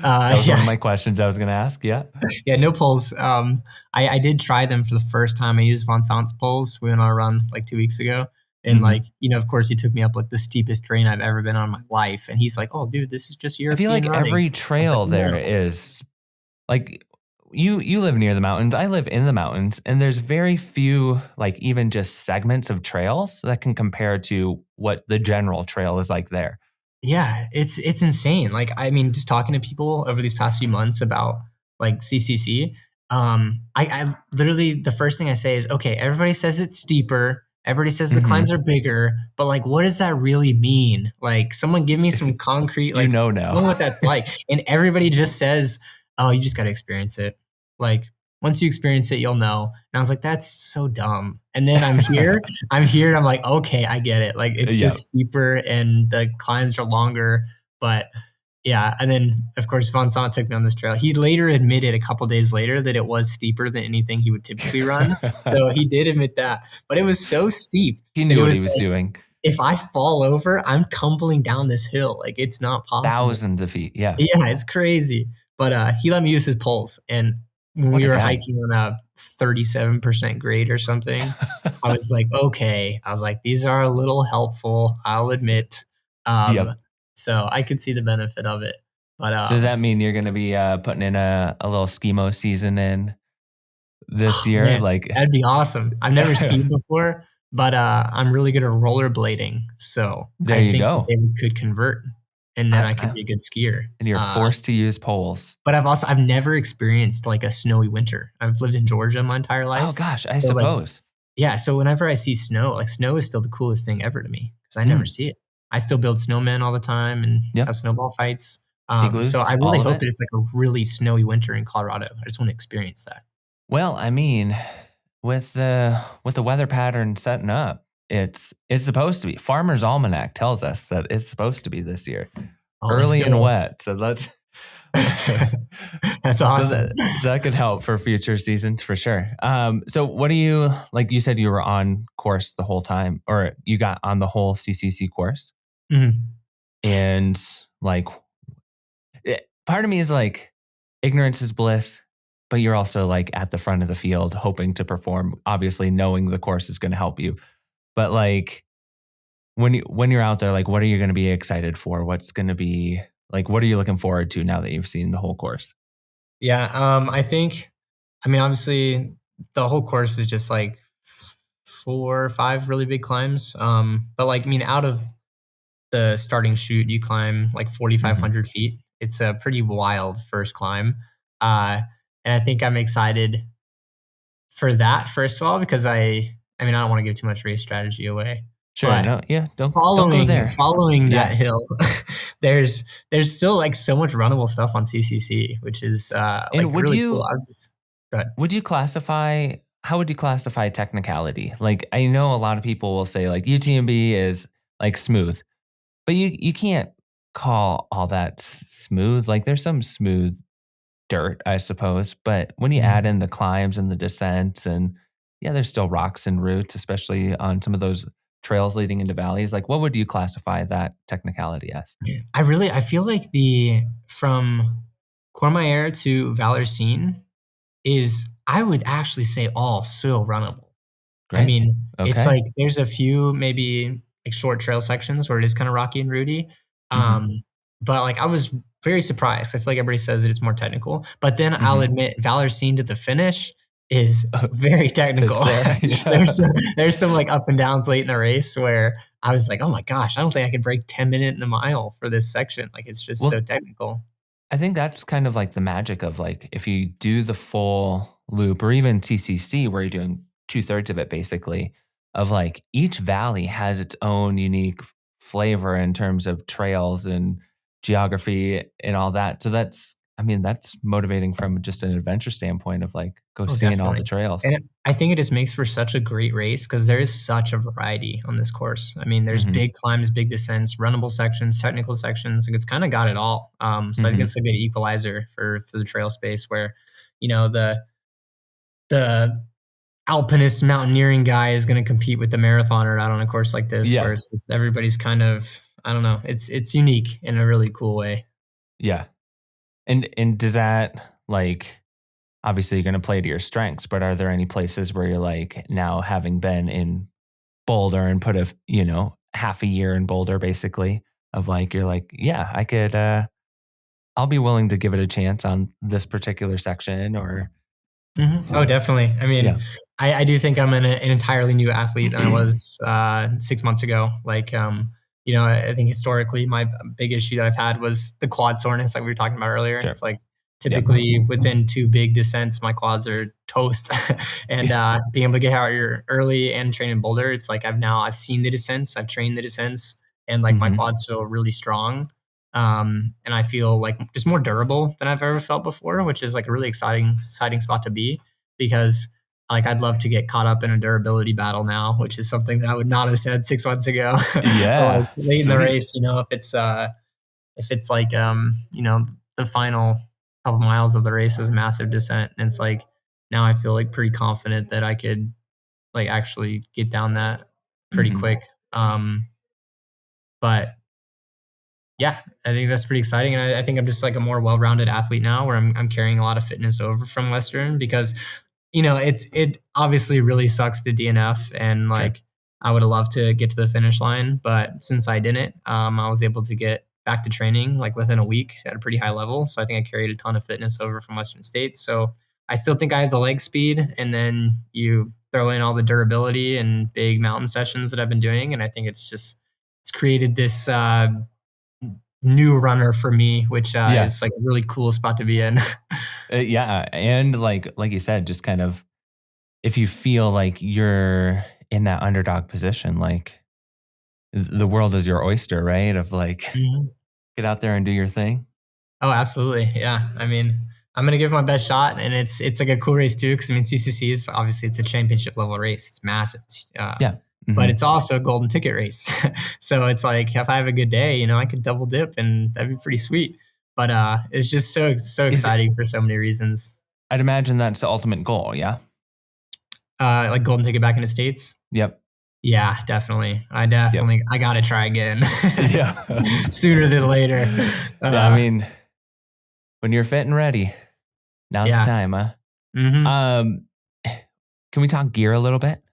That was one of my questions I was going to ask. Yeah. Yeah. No poles. I did try them for the first time. I used Von Sant's poles. We went on a run like 2 weeks ago. And of course he took me up like the steepest train I've ever been on in my life. And he's like, oh dude, this is just European I feel like running. Every trail there is like, you live near the mountains. I live in the mountains, and there's very few, like even just segments of trails that can compare to what the general trail is like there. Yeah, it's insane. Like, just talking to people over these past few months about like CCC, I literally, the first thing I say is, okay, everybody says it's steeper. Everybody says the climbs are bigger, but like, what does that really mean? Like, someone give me some concrete, like, now. Know what that's like. And everybody just says, oh, you just got to experience it. Like once you experience it, you'll know. And I was like, that's so dumb. And then I'm here, and I'm like, okay, I get it. Like it's just steeper and the climbs are longer, but yeah. And then of course, Von Sant took me on this trail. He later admitted a couple days later that it was steeper than anything he would typically run. So he did admit that, but it was so steep. He knew what he was doing. If I fall over, I'm tumbling down this hill. Like it's not possible. Thousands of feet. Yeah. Yeah. It's crazy. But he let me use his poles. And when What we a were guy. hiking on a 37% grade or something, I was like, okay. I was like, these are a little helpful, I'll admit. Um, Yep. so I could see the benefit of it. But So does that mean you're going to be putting in a little skimo season in this oh, year? man, Like, that'd be awesome. I've never skied before, but I'm really good at rollerblading. So there I you think that go. they could convert and then I could be a good skier. And you're forced to use poles. But I've never experienced like a snowy winter. I've lived in Georgia my entire Oh life. gosh, I So like, suppose. yeah, so whenever I see snow, like snow is still the coolest thing ever to me because I never Mm, see it. I still build snowmen all the time and yep. have snowball fights. So Igloos, I really all of hope it. that it's like a really snowy winter in Colorado. I just want to experience that. Well, I mean, with the weather pattern setting up, it's supposed to be. Farmer's Almanac tells us that it's supposed to be this year, Oh, let's early and go. wet. So let's That's so awesome. that could help for future seasons for sure. So what do you like? You said you were on course the whole time, or you got on the whole CCC course, Mhm. and like, part of me is like, ignorance is bliss, but you're also like at the front of the field, hoping to perform. Obviously, knowing the course is going to help you, but like when you're out there, like, what are you going to be excited for? What's going to be like? What are you looking forward to now that you've seen the whole course? Yeah, I think, I mean, obviously, the whole course is just like 4 or 5 really big climbs. But like, I mean, out of the starting chute, you climb like Hmm. 4,500 feet. It's a pretty wild first climb. Uh, and I think I'm excited for that, first of all, because I mean, I don't want to give too much race strategy away, Sure. but No. Yeah. Don't go following there. following that Yeah. hill, there's there's still like so much runnable stuff on CCC, which is like And would really cool. you I was just go ahead. would you classify? How would you classify technicality? Like, I know a lot of people will say like UTMB is like smooth, but you can't call all that smooth. Like, there's some smooth dirt, I suppose. But when you add Mhm. in the climbs and the descents, and yeah, there's still rocks and roots, especially on some of those trails leading into valleys. Like, what would you classify that technicality as? I feel like the from Courmayeur to Valorsine is, I would actually say, all so runnable. I Great. mean, it's Okay. like there's a few maybe like short trail sections where it is kind of rocky and rooty. Hmm. But like I was very surprised. I feel like everybody says that it's more technical, but then I'll Hmm. admit Valorsine to the finish is very technical. It's there. there's Yeah. some, there's some like up and downs late in the race where I was like, oh my gosh, I don't think I could break 10 minute in a mile for this section. Like it's just so Well, technical. I think that's kind of like the magic of like, if you do the full loop, or even TCC where you're doing two-thirds of it basically, of like each valley has its own unique flavor in terms of trails and geography and all that. So that's, I mean, that's motivating from just an adventure standpoint of like go Oh, seeing all the definitely. trails. And I think it just makes for such a great race because there is such a variety on this course. I mean, there's Hmm. big climbs, big descents, runnable sections, technical sections. Like it's kind of got it all. So I think Hmm. it's a good equalizer for the trail space where, you know, the alpinist mountaineering guy is going to compete with the marathoner out on a course like this, where Yeah. it's just everybody's kind of, I don't know, it's unique in a really cool way. Yeah. And does that like, obviously you're going to play to your strengths, but are there any places where you're like, now having been in Boulder and put half a year in Boulder basically, of like, you're like, yeah, I could, I'll be willing to give it a chance on this particular section, or Oh, definitely. I mean, yeah. I do think I'm an entirely new athlete than I was 6 months ago. Like, I think historically my big issue that I've had was the quad soreness, like we were talking about earlier. Sure. It's like Yep. typically within 2 big descents, my quads are toast. And being able to get out here early and train in Boulder, it's like I've seen the descents, I've trained the descents, and like my Hmm. quads feel really strong. And I feel like just more durable than I've ever felt before, which is like a really exciting spot to be because like I'd love to get caught up in a durability battle now, which is something that I would not have said 6 months ago. So like Yeah. late in the Sweet. race, if it's like the final couple miles of the race is a massive descent, and it's like now I feel like pretty confident that I could like actually get down that pretty Hmm. quick. But Yeah, I think that's pretty exciting, and I think I'm just like a more well-rounded athlete now, where I'm carrying a lot of fitness over from Western because, it obviously really sucks to DNF, and Sure. like I would have loved to get to the finish line, but since I didn't, I was able to get back to training like within a week at a pretty high level. So I think I carried a ton of fitness over from Western States. So I still think I have the leg speed, and then you throw in all the durability and big mountain sessions that I've been doing, and I think it's created this new runner for me, which Yeah. is like a really cool spot to be in. Yeah. And like you said, just kind of, if you feel like you're in that underdog position, like the world is your oyster, right? Of like, Mhm. get out there and do your thing. Oh, absolutely. Yeah. I mean, I'm gonna give it my best shot, and it's like a cool race too. Because I mean, CCC is obviously it's a championship level race. It's massive, Yeah. but Hmm. it's also a golden ticket race. So it's like if I have a good day, I could double dip, and that'd be pretty sweet. But it's just so Is it, exciting for so many reasons. I'd imagine that's the ultimate goal. Yeah. Like golden ticket back in the States. Yep. Yeah, definitely. Yep. I gotta try again Yeah. sooner than later. Yeah. I Uh, mean, when you're fit and ready, now's the yeah. time, huh? Hmm. Um, can we talk gear a little bit?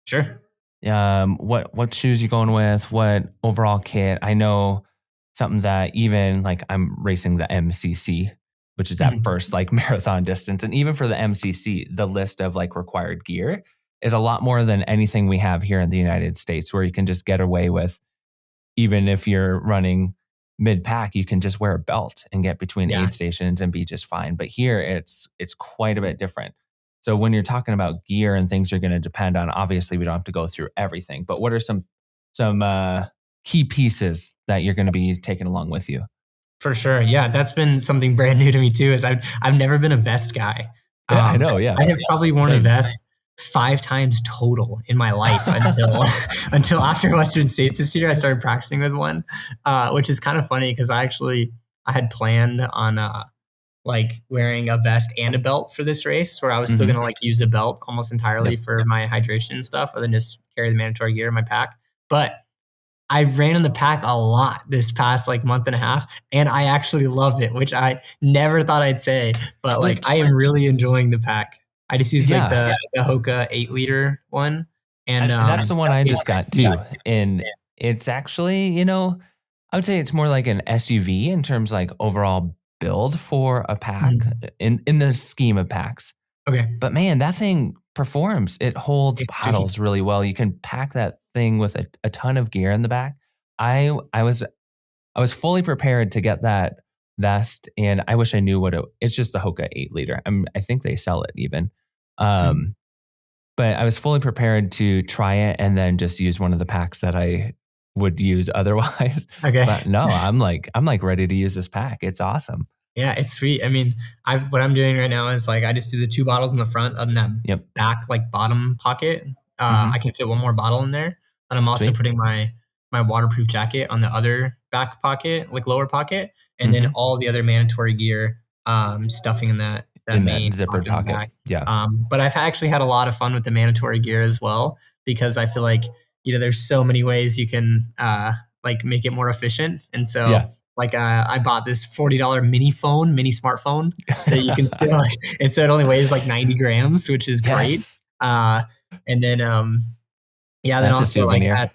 Sure. What shoes you going with? What overall kit? I know something that even like I'm racing the MCC, which is that Mhm. first like marathon distance, and even for the MCC, the list of like required gear is a lot more than anything we have here in the United States, where you can just get away with, even if you're running mid pack, you can just wear a belt and get between Yeah, aid stations and be just fine. But here it's quite a bit different. So when you're talking about gear and things you're going to depend on, obviously we don't have to go through everything, but what are some key pieces that you're going to be taking along with you? for sure. Yeah, that's been something brand new to me too. Is I've never been a vest guy. Yeah, I know. Yeah. I have probably worn a Same. vest 5 times total in my life until until after Western States this year. I started practicing with one, which is kind of funny because I had planned on like wearing a vest and a belt for this race, where I was still Hmm. gonna like use a belt almost entirely Yep. for my hydration and stuff, and then just carry the mandatory gear in my pack. But I ran in the pack a lot this past like month and a half, and I actually love it, which I never thought I'd say, but like I Which, am really enjoying the pack. I just used like yeah, the Hoka 8 liter one, and that's the one I just it's got too. And it's actually, I would say it's more like an SUV in terms like overall build for a pack Mhm. in the scheme of packs. Okay, But man, that thing performs. It holds it's sweet. bottles really well. You can pack that thing with a ton of gear in the back. I was fully prepared to get that vest, and I wish I knew it's just the Hoka 8 liter. I think they sell it even. Mhm. Um, but I was fully prepared to try it and then just use one of the packs that I would use otherwise. But Okay. no, I'm like ready to use this pack. It's awesome. Yeah, it's sweet. I mean, what I'm doing right now is like I just do the 2 bottles in the front of that Yep. back like bottom pocket. I Hmm. can fit one more bottle in there, and I'm also Sweet. putting my waterproof jacket on the other back pocket, like lower pocket, and then Hmm. all the other mandatory gear stuffing in that In that main zippered pocket in the pocket. back. Yeah. But I've actually had a lot of fun with the mandatory gear as well, because I feel like there's so many ways you can like make it more efficient, and so Yeah. like I bought this $40 mini smartphone that you can still and so it only weighs like 90 grams, which is great. Yes. Uh, and then yeah, then That's a also like souvenir.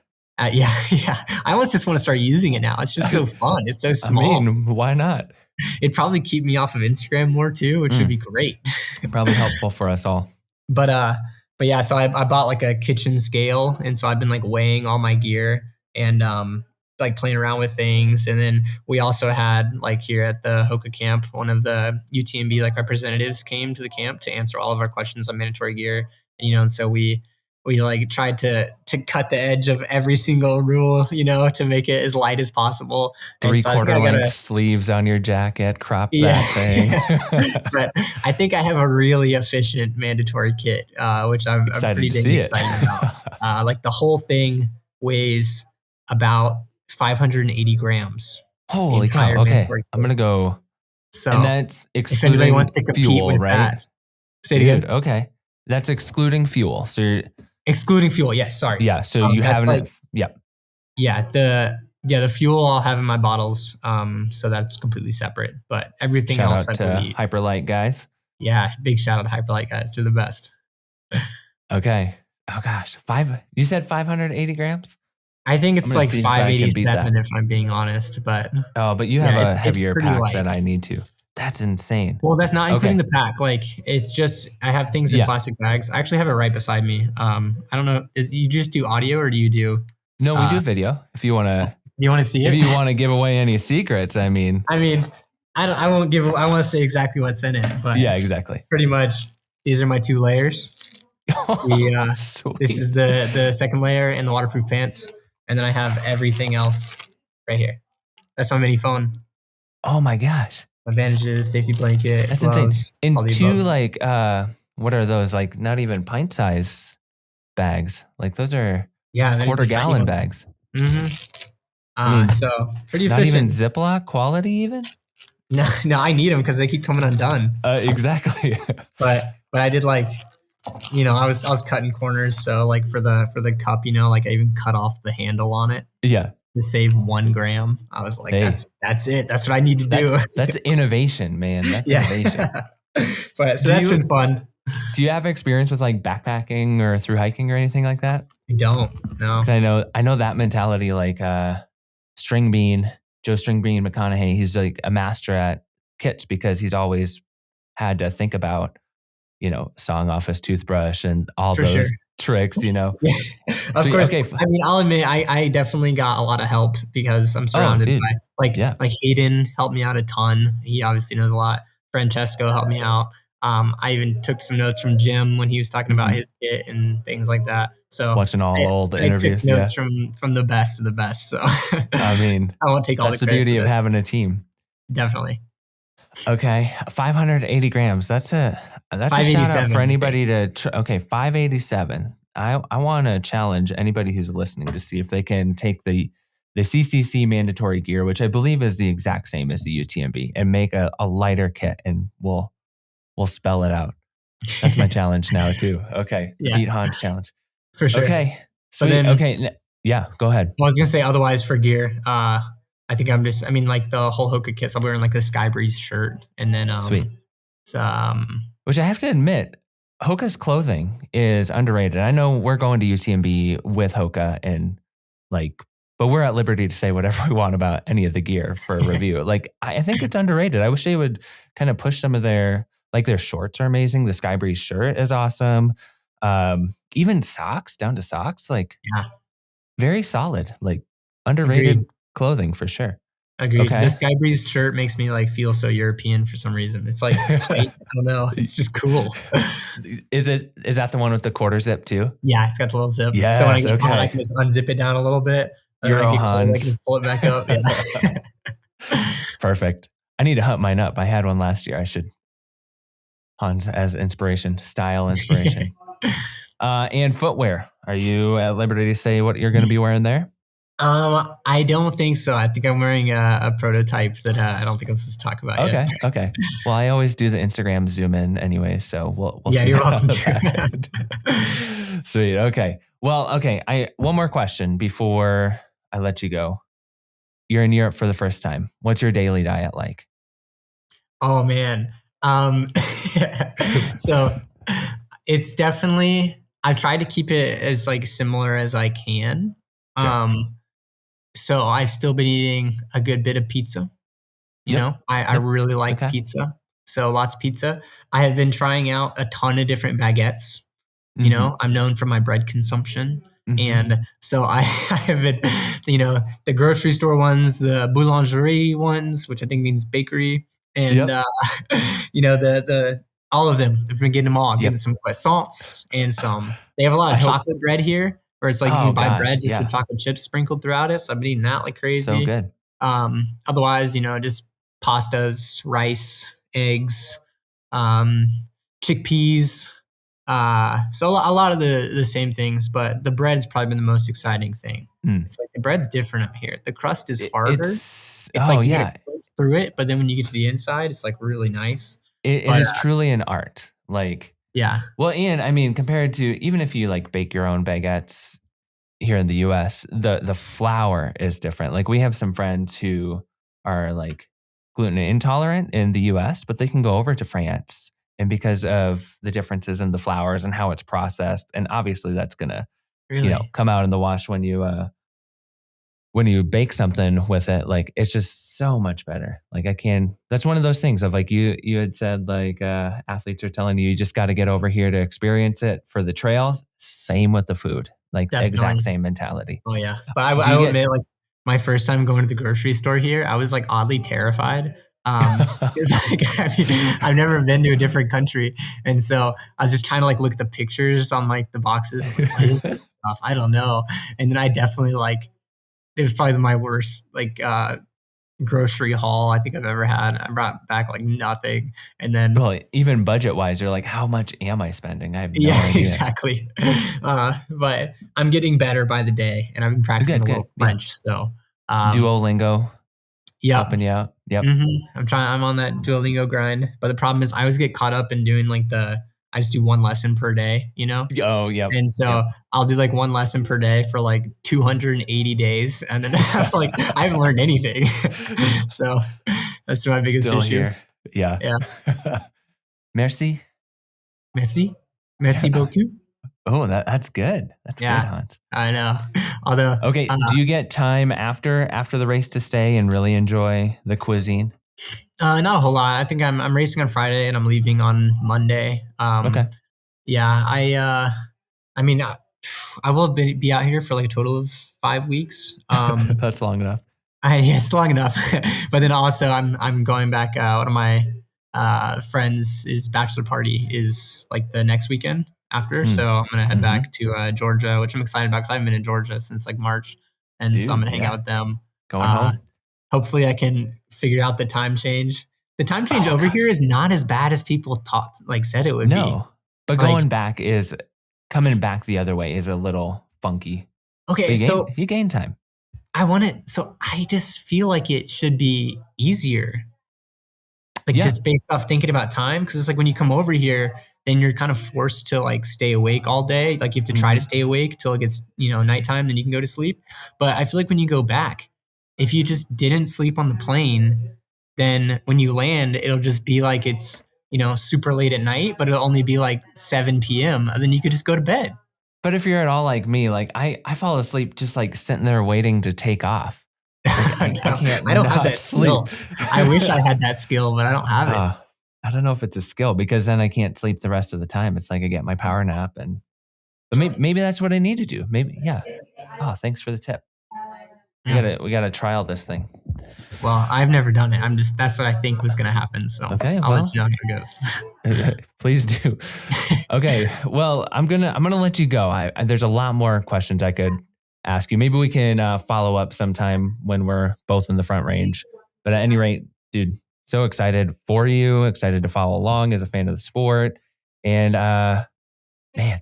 yeah, yeah. I almost just want to start using it now. It's just so fun. It's so I small. mean, why not? It'd probably keep me off of Instagram more too, which would be Mm, great. probably helpful for us all. But yeah, so I bought like a kitchen scale, and so I've been like weighing all my gear and like playing around with things. And then we also had like here at the Hoka camp, one of the UTMB like representatives came to the camp to answer all of our questions on mandatory gear. And so we like tried to cut the edge of every single rule, to make it as light as possible. And Three so I think quarter I got length a sleeves on your jacket, crop yeah. that thing. But I think I have a really efficient mandatory kit, which I'm Excited pretty to dang see it. excited about. Like the whole thing weighs about 580 grams, the Holy cow. entire Okay. mandatory I'm kit. going to go, and So that's if anybody wants excluding to compete fuel, with right? that, say it Dude, again. okay. That's excluding fuel. So Excluding fuel. Yes, sorry. yeah, so you That's like, haven't, yeah. yeah, Yeah, the fuel I'll have in my bottles, so that's completely separate. But everything Shout else, out I to believe. Hyperlight guys. Yeah, big shout out to Hyperlight guys. They're the best. Okay. Oh gosh, you said 580 grams? I think I'm it's gonna like see if I can beat 587 that. if I'm being honest. But Oh, but you have yeah, a it's heavier pretty pack light. than I need to. That's insane. Well, that's not including Okay. the pack. Like it's just I have things in Yeah. plastic bags. I actually have it right beside me. I don't know. You just do audio or do you do? No, we do video. If you want to see it? if you want to give away any secrets, I mean. I mean, I won't give. I want to say exactly what's in it, but Yeah, exactly. pretty much these are my 2 layers. Sweet. This is the second layer and the waterproof pants, and then I have everything else right here. That's my mini phone. Oh my gosh. My bandages, safety blanket, That's gloves, insane. all And the 2 above. like what are those? Like not even pint size bags. Like those are Yeah, they're quarter the tiny gallon ones. bags. Mm-hmm. I mean, So pretty Not even efficient. Ziploc quality even? No, I need them because they keep coming undone. Exactly. But I did like, I was cutting corners. So like for the cup, like I even cut off the handle on it Yeah. to save 1 gram. I was like, Hey. that's it. That's what I need to do. That's innovation, man. That's Yeah. innovation. So that's been fun. Do you have experience with like backpacking or through hiking or anything like that? I don't. No. 'Cause I know that mentality, like Joe Stringbean McConaughey, he's like a master at kits because he's always had to think about, sawing off his toothbrush and all For those sure. tricks, Yeah. Of Sweet. course. Okay. I mean, I'll admit, I definitely got a lot of help because I'm surrounded dude. by Yeah. like Hayden helped me out a ton. He obviously knows a lot. Francesco helped me out. I even took some notes from Jim when he was talking about his kit and things like that. So Watching all old I interviews. took notes from the best of the best. So I mean, I won't take all that's the the credit beauty for of this. having a team. Definitely. Okay, 580 grams. That's a shout out 587, for I anybody to. Okay, 587. I want to challenge anybody who's listening to see if they can take the CCC mandatory gear, which I believe is the exact same as the UTMB, and make a lighter kit, and we'll spell it out. That's my challenge now too. Okay, Yeah. beat Hans challenge. For sure. Okay, But sweet. then- Okay, yeah, go ahead. Well, I was gonna say otherwise for gear, I think like the whole Hoka kits. I'm wearing like the Sky Breeze shirt, and then Sweet. So, Which I have to admit, Hoka's clothing is underrated. I know we're going to UTMB with Hoka and but we're at liberty to say whatever we want about any of the gear for a review. I think it's underrated. I wish they would kind of push some of their shorts are amazing. The Sky Breeze shirt is awesome. Even socks, down to socks, Yeah. very solid, underrated Agreed. clothing for sure. Agreed. Okay. The Sky Breeze shirt makes me feel so European for some reason. It's tight. I don't know. It's just cool. Is that the one with the quarter zip too? Yeah, it's got the little zip. Yes, So when I get hot, okay. I can just unzip it down a little bit. And Euro when I get cold, I Hans. can just pull it back up. Yeah. Perfect. I need to hunt mine up. I had one last year. I should Hans as inspiration, style inspiration. And footwear. Are you at liberty to say what you're going to be wearing there? I don't think so. I think I'm wearing a prototype that I don't think I'm supposed to talk about yet. Okay. Well, I always do the Instagram zoom in anyway, so we'll Yeah, see you're that on welcome the back end. Sweet. Okay. Well, okay. One more question before I let you go. You're in Europe for the first time. What's your daily diet like? Oh man. So it's definitely I've tried to keep it as similar as I can. Sure. So I've still been eating a good bit of pizza. I really like Okay. pizza. So lots of pizza. I have been trying out a ton of different baguettes. I'm known for my bread consumption. Mhm. And so I have been, the grocery store ones, the boulangerie ones, which I think means bakery, and the all of them. I've been getting them all. I'm getting some croissants and some. They have a lot of chocolate bread here, where it's you can buy bread just with chocolate chips sprinkled throughout it. So I've been eating that like crazy. So good. Otherwise, just pastas, rice, eggs, chickpeas. So a lot of the same things, but the bread's probably been the most exciting thing. It's the bread's different out here. The crust is harder. It's you gotta click through it, but then when you get to the inside, it's really nice. It is truly an art. Yeah. Well, and I mean, compared to even if you bake your own baguettes, here in the US, the flour is different. Like we have some friends who are like gluten intolerant in the US, but they can go over to France. And because of the differences in the flours and how it's processed, and obviously that's gonna, Really? come out in the wash when you bake something with it, like it's just so much better. Like that's one of those things of like you had said, like athletes are telling you just got to get over here to experience it for the trails. Same with the food, like exact Definitely. same mentality. Oh yeah. But Do I you will get admit, like my first time going to the grocery store here, I was like oddly terrified. It's like I've never been to a different country, and so I was just trying to like look at the pictures on like the boxes. I was like, what is this stuff? I don't know. And then I definitely like it was probably my worst like grocery haul I think I've ever had. I brought back like nothing, and then well, even budget wise, you're like, how much am I spending? I have no yeah, idea. exactly. But I'm getting better by the day, and I've been practicing Good, a little good. Yeah. French. So, Duolingo yeah, helping you out. Yep. I'm on that Duolingo grind. But the problem is, I always get caught up in doing like I just do one lesson per day, you know. Oh, yep. And so Yep. I'll do like one lesson per day for like 280 days, and then I haven't learned anything. So that's my biggest Still issue. here. Yeah. Yeah. Merci. Merci beaucoup. Oh, that's good. That's Yeah. good, Hans. I know. Although, Okay, do you get time after the race to stay and really enjoy the cuisine? not a whole lot. I think I'm racing on Friday and I'm leaving on Monday. Okay. Yeah, I mean, I will be out here for like a total of 5 weeks. That's long enough. Yeah, it's long enough. But then also I'm going back. One of my friends' bachelor party is like the next weekend after, so I'm gonna head back to Georgia, which I'm excited about because I haven't been in Georgia since like March, and so I'm gonna hang out with them. Going home? Hopefully, I can figure out the time change. The time change over here is not as bad as people said it would be. No, but Like- coming back the other way is a little funky. Okay, But so you gain time. I just feel like it should be easier. Like Yeah. just based off thinking about time. Cause it's like when you come over here, then you're kind of forced to like stay awake all day. Like you have to try to stay awake till it gets, nighttime, then you can go to sleep. But I feel like when you go back, if you just didn't sleep on the plane, then when you land, it'll just be like it's, super late at night, but it'll only be like 7 p.m. And then you could just go to bed. But if you're at all like me, like I fall asleep just like sitting there waiting to take off. I don't have that skill. I wish I had that skill, but I don't have it. I don't know if it's a skill because then I can't sleep the rest of the time. It's like I get my power nap, but maybe that's what I need to do. Maybe, yeah. Oh, thanks for the tip. We gotta trial this thing. Well, I've never done it. That's what I think was going to happen. So okay, I'll let you know how it goes. Please do. Okay. Well, I'm gonna let you go. There's a lot more questions I could ask you. Maybe we can follow up sometime when we're both in the front range. But at any rate, dude, so excited for you. Excited to follow along as a fan of the sport. And man,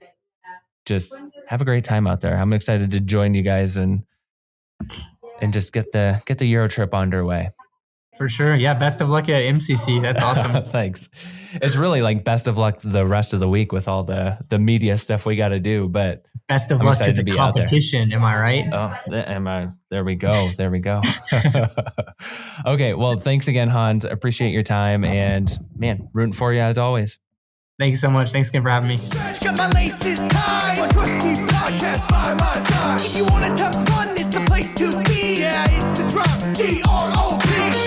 just have a great time out there. I'm excited to join you guys and just get the Euro trip underway. For sure. Yeah. Best of luck at MCC. That's awesome. Thanks. It's really like best of luck the rest of the week with all the media stuff we got to do, but best of luck to the competition. Am I right? Oh, there we go. There we go. Okay. Well, thanks again, Hans. Appreciate your time and man, rooting for you as always. Thank you so much. Thanks again for having me. Got my laces tied. My trusty podcast by my side. If you want to talk fun, it's the place to be. Yeah, it's the drop. D-R-O-P.